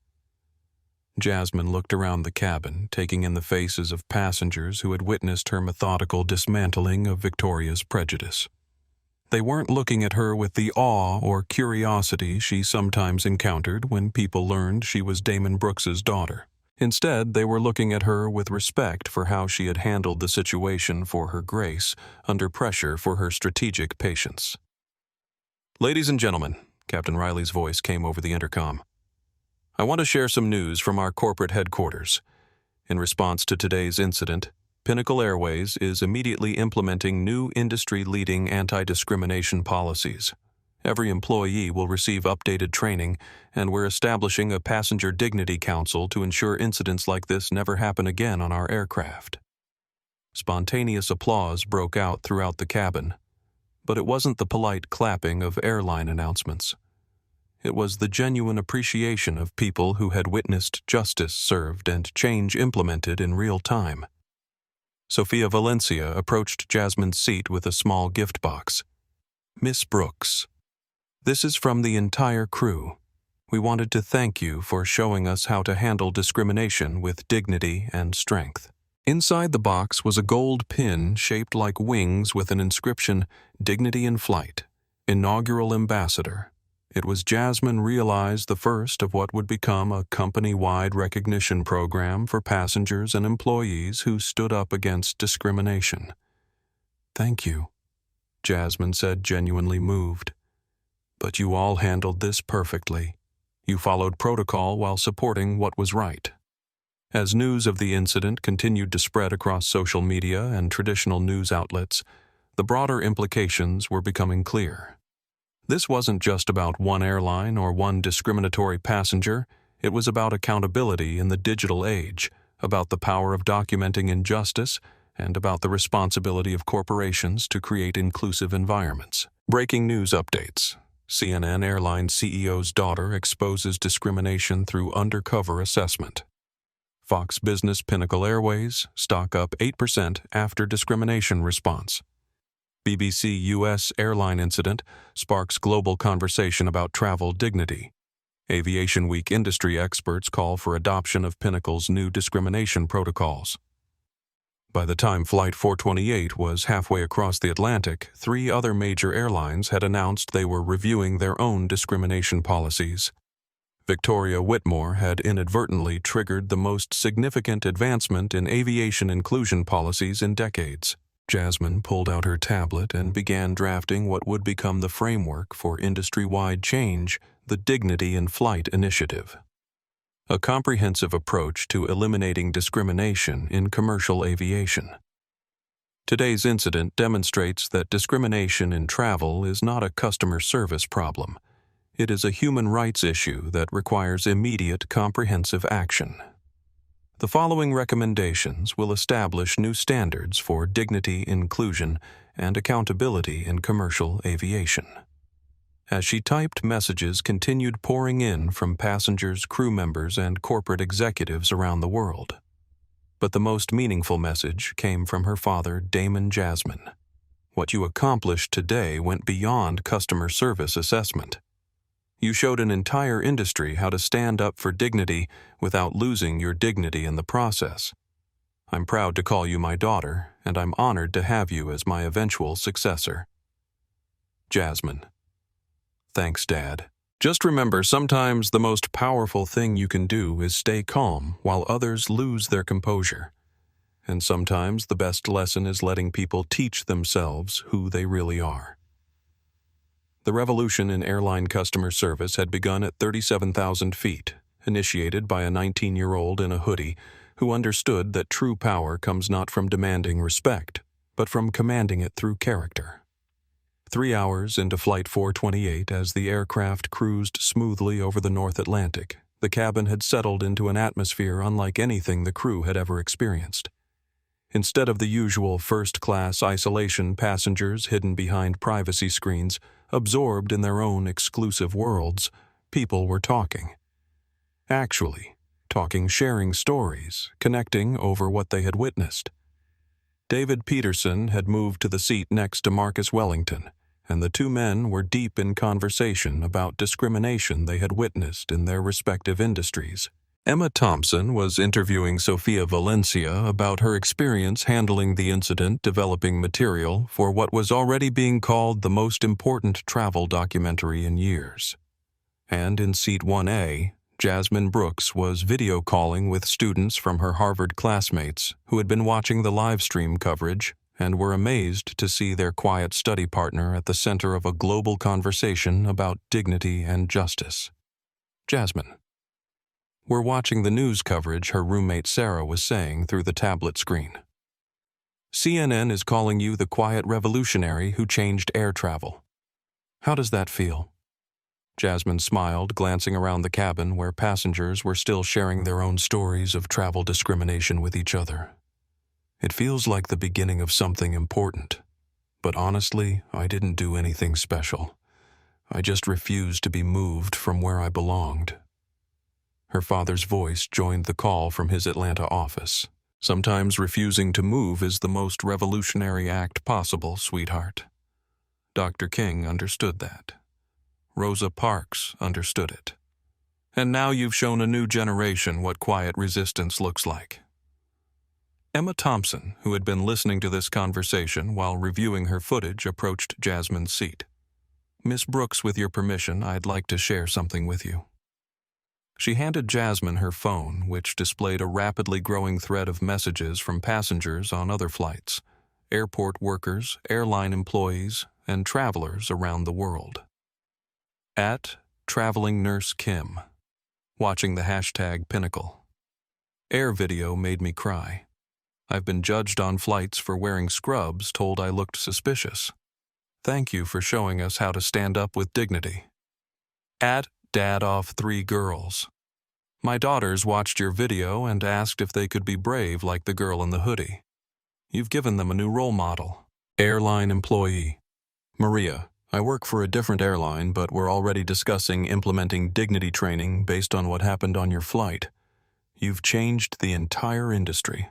Jasmine looked around the cabin, taking in the faces of passengers who had witnessed her methodical dismantling of Victoria's prejudice. They weren't looking at her with the awe or curiosity she sometimes encountered when people learned she was Damon Brooks's daughter. Instead, they were looking at her with respect for how she had handled the situation, for her grace under pressure, for her strategic patience. "Ladies and gentlemen," Captain Riley's voice came over the intercom, "I want to share some news from our corporate headquarters. In response to today's incident, Pinnacle Airways is immediately implementing new industry-leading anti-discrimination policies. Every employee will receive updated training, and we're establishing a Passenger Dignity Council to ensure incidents like this never happen again on our aircraft." Spontaneous applause broke out throughout the cabin, but it wasn't the polite clapping of airline announcements. It was the genuine appreciation of people who had witnessed justice served and change implemented in real time. Sophia Valencia approached Jasmine's seat with a small gift box. "Miss Brooks, this is from the entire crew. We wanted to thank you for showing us how to handle discrimination with dignity and strength." Inside the box was a gold pin shaped like wings with an inscription, "Dignity in Flight, Inaugural Ambassador." It was, Jasmine realized, the first of what would become a company-wide recognition program for passengers and employees who stood up against discrimination. "Thank you," Jasmine said, genuinely moved. "But you all handled this perfectly. You followed protocol while supporting what was right." As news of the incident continued to spread across social media and traditional news outlets, the broader implications were becoming clear. This wasn't just about one airline or one discriminatory passenger. It was about accountability in the digital age, about the power of documenting injustice and about the responsibility of corporations to create inclusive environments. Breaking news updates. CNN Airline CEO's daughter exposes discrimination through undercover assessment. Fox Business Pinnacle Airways, stock up 8% after discrimination response. BBC U.S. airline incident sparks global conversation about travel dignity. Aviation Week industry experts call for adoption of Pinnacle's new discrimination protocols. By the time Flight 428 was halfway across the Atlantic, 3 other major airlines had announced they were reviewing their own discrimination policies. Victoria Whitmore had inadvertently triggered the most significant advancement in aviation inclusion policies in decades. Jasmine pulled out her tablet and began drafting what would become the framework for industry-wide change, the Dignity in Flight Initiative. A comprehensive approach to eliminating discrimination in commercial aviation. Today's incident demonstrates that discrimination in travel is not a customer service problem. It is a human rights issue that requires immediate, comprehensive action. The following recommendations will establish new standards for dignity, inclusion, and accountability in commercial aviation. As she typed, messages continued pouring in from passengers, crew members, and corporate executives around the world. But the most meaningful message came from her father, Damon Jasmine. What you accomplished today went beyond customer service assessment. You showed an entire industry how to stand up for dignity without losing your dignity in the process. I'm proud to call you my daughter, and I'm honored to have you as my eventual successor. Jasmine. Thanks, Dad. Just remember, sometimes the most powerful thing you can do is stay calm while others lose their composure. And sometimes the best lesson is letting people teach themselves who they really are. The revolution in airline customer service had begun at 37,000 feet, initiated by a 19-year-old in a hoodie who understood that true power comes not from demanding respect, but from commanding it through character. 3 hours into Flight 428, as the aircraft cruised smoothly over the North Atlantic, the cabin had settled into an atmosphere unlike anything the crew had ever experienced. Instead of the usual first-class isolation, passengers hidden behind privacy screens, absorbed in their own exclusive worlds, people were talking. Actually, talking, sharing stories, connecting over what they had witnessed. David Peterson had moved to the seat next to Marcus Wellington, and the 2 men were deep in conversation about discrimination they had witnessed in their respective industries. Emma Thompson was interviewing Sofia Valencia about her experience handling the incident, developing material for what was already being called the most important travel documentary in years. And in Seat 1A, Jasmine Brooks was video calling with students from her Harvard classmates who had been watching the live stream coverage and were amazed to see their quiet study partner at the center of a global conversation about dignity and justice. Jasmine. We're watching the news coverage, her roommate Sarah was saying through the tablet screen. CNN is calling you the quiet revolutionary who changed air travel. How does that feel? Jasmine smiled, glancing around the cabin where passengers were still sharing their own stories of travel discrimination with each other. It feels like the beginning of something important. But honestly, I didn't do anything special. I just refused to be moved from where I belonged. Her father's voice joined the call from his Atlanta office. Sometimes refusing to move is the most revolutionary act possible, sweetheart. Dr. King understood that. Rosa Parks understood it. And now you've shown a new generation what quiet resistance looks like. Emma Thompson, who had been listening to this conversation while reviewing her footage, approached Jasmine's seat. Miss Brooks, with your permission, I'd like to share something with you. She handed Jasmine her phone, which displayed a rapidly growing thread of messages from passengers on other flights, airport workers, airline employees, and travelers around the world. At Traveling Nurse Kim. Watching the hashtag Pinnacle. Air video made me cry. I've been judged on flights for wearing scrubs, told I looked suspicious. Thank you for showing us how to stand up with dignity. At Dad off 3 girls. My daughters watched your video and asked if they could be brave like the girl in the hoodie. You've given them a new role model. Airline employee. Maria, I work for a different airline, but we're already discussing implementing dignity training based on what happened on your flight. You've changed the entire industry.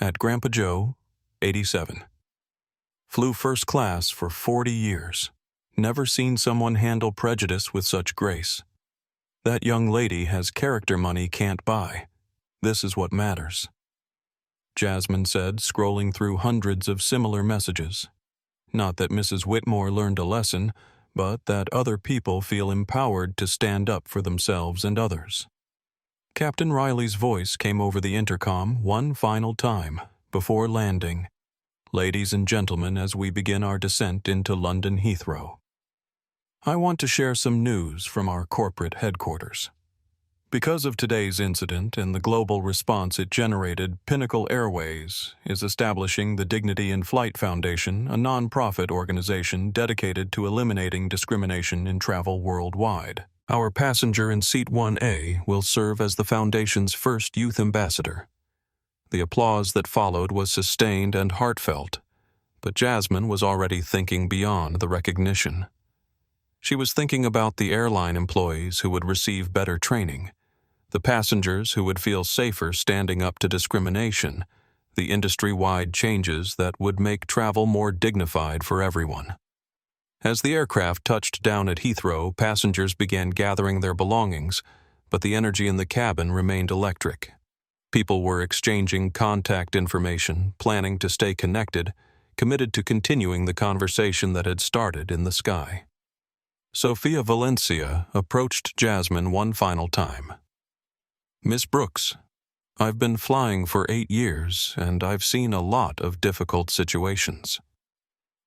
At Grandpa Joe, 87. Flew first class for 40 years. Never seen someone handle prejudice with such grace. That young lady has character money can't buy. This is what matters. Jasmine said, scrolling through hundreds of similar messages. Not that Mrs. Whitmore learned a lesson, but that other people feel empowered to stand up for themselves and others. Captain Riley's voice came over the intercom one final time before landing. Ladies and gentlemen, as we begin our descent into London Heathrow, I want to share some news from our corporate headquarters. Because of today's incident and the global response it generated, Pinnacle Airways is establishing the Dignity in Flight Foundation, a non-profit organization dedicated to eliminating discrimination in travel worldwide. Our passenger in Seat 1A will serve as the Foundation's first youth ambassador. The applause that followed was sustained and heartfelt, but Jasmine was already thinking beyond the recognition. She was thinking about the airline employees who would receive better training, the passengers who would feel safer standing up to discrimination, the industry-wide changes that would make travel more dignified for everyone. As the aircraft touched down at Heathrow, passengers began gathering their belongings, but the energy in the cabin remained electric. People were exchanging contact information, planning to stay connected, committed to continuing the conversation that had started in the sky. Sophia Valencia approached Jasmine one final time. Miss Brooks, I've been flying for 8 years, and I've seen a lot of difficult situations.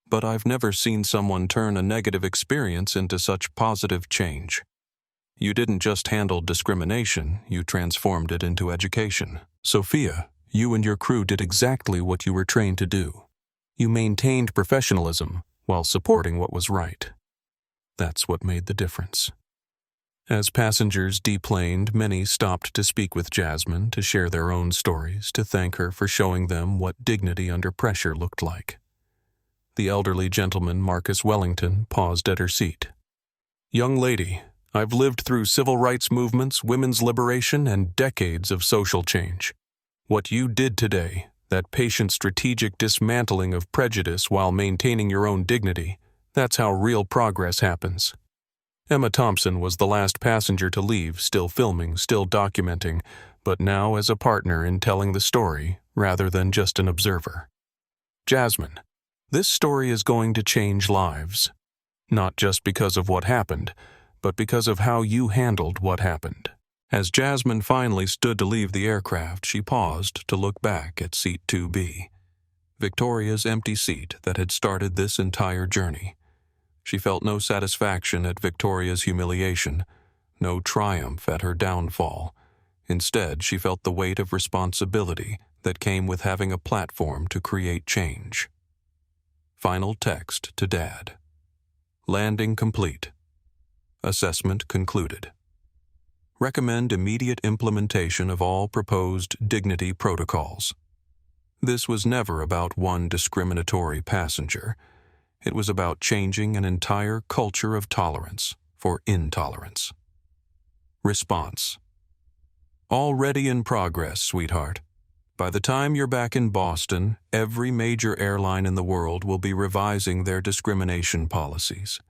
But I've never seen someone turn a negative experience into such positive change. You didn't just handle discrimination, you transformed it into education. Sophia, you and your crew did exactly what you were trained to do. You maintained professionalism while supporting what was right. That's what made the difference. As passengers deplaned, many stopped to speak with Jasmine, to share their own stories, to thank her for showing them what dignity under pressure looked like. The elderly gentleman, Marcus Wellington, paused at her seat. Young lady, I've lived through civil rights movements, women's liberation, and decades of social change. What you did today, that patient strategic dismantling of prejudice while maintaining your own dignity, that's how real progress happens. Emma Thompson was the last passenger to leave, still filming, still documenting, but now as a partner in telling the story rather than just an observer. Jasmine, this story is going to change lives, not just because of what happened, but because of how you handled what happened. As Jasmine finally stood to leave the aircraft, she paused to look back at Seat 2B, Victoria's empty seat that had started this entire journey. She felt no satisfaction at Victoria's humiliation, no triumph at her downfall. Instead, she felt the weight of responsibility that came with having a platform to create change. Final text to Dad. Landing complete. Assessment concluded. Recommend immediate implementation of all proposed dignity protocols. This was never about one discriminatory passenger. It was about changing an entire culture of tolerance for intolerance. Response. Already in progress, sweetheart. By the time you're back in Boston, every major airline in the world will be revising their discrimination policies.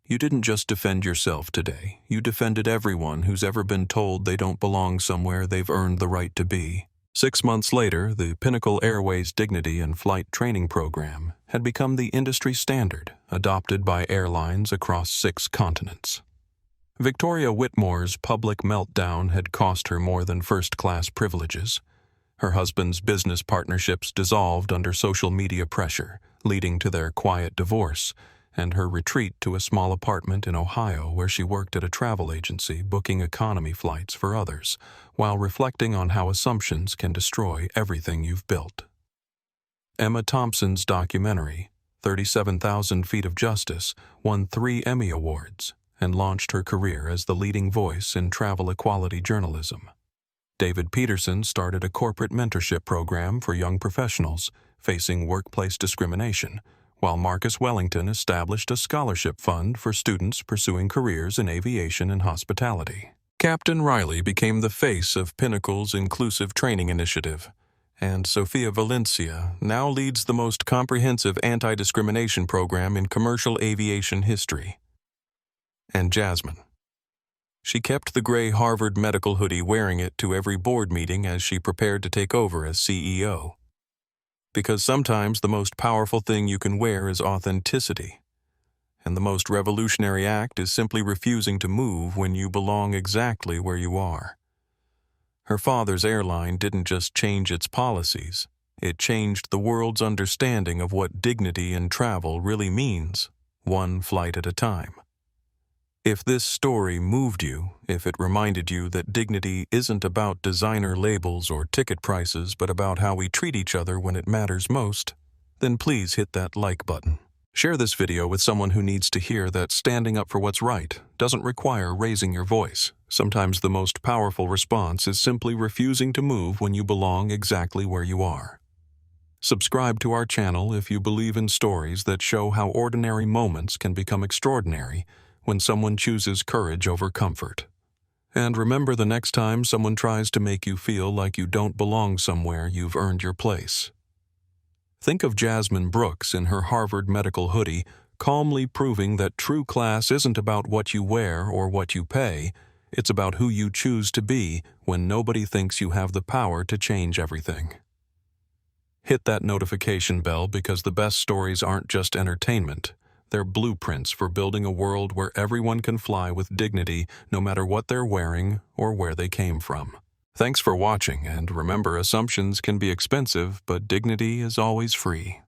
You didn't just defend yourself today. You defended everyone who's ever been told they don't belong somewhere they've earned the right to be. 6 months later, the Pinnacle Airways Dignity and Flight Training Program had become the industry standard, adopted by airlines across 6 continents. Victoria Whitmore's public meltdown had cost her more than first-class privileges. Her husband's business partnerships dissolved under social media pressure, leading to their quiet divorce, and her retreat to a small apartment in Ohio where she worked at a travel agency booking economy flights for others, while reflecting on how assumptions can destroy everything you've built. Emma Thompson's documentary, 37,000 Feet of Justice, won 3 Emmy Awards and launched her career as the leading voice in travel equality journalism. David Peterson started a corporate mentorship program for young professionals facing workplace discrimination, while Marcus Wellington established a scholarship fund for students pursuing careers in aviation and hospitality. Captain Riley became the face of Pinnacle's Inclusive Training Initiative, and Sofia Valencia now leads the most comprehensive anti-discrimination program in commercial aviation history. And Jasmine. She kept the gray Harvard medical hoodie, wearing it to every board meeting as she prepared to take over as CEO. Because sometimes the most powerful thing you can wear is authenticity, and the most revolutionary act is simply refusing to move when you belong exactly where you are. Her father's airline didn't just change its policies, it changed the world's understanding of what dignity in travel really means, one flight at a time. If this story moved you, if it reminded you that dignity isn't about designer labels or ticket prices but about how we treat each other when it matters most, then please hit that like button. Share this video with someone who needs to hear that standing up for what's right doesn't require raising your voice. Sometimes the most powerful response is simply refusing to move when you belong exactly where you are. Subscribe to our channel if you believe in stories that show how ordinary moments can become extraordinary when someone chooses courage over comfort. And remember, the next time someone tries to make you feel like you don't belong somewhere, you've earned your place. Think of Jasmine Brooks in her Harvard medical hoodie, calmly proving that true class isn't about what you wear or what you pay, it's about who you choose to be when nobody thinks you have the power to change everything. Hit that notification bell, because the best stories aren't just entertainment. They're blueprints for building a world where everyone can fly with dignity no matter what they're wearing or where they came from. Thanks for watching, and remember, assumptions can be expensive, but dignity is always free.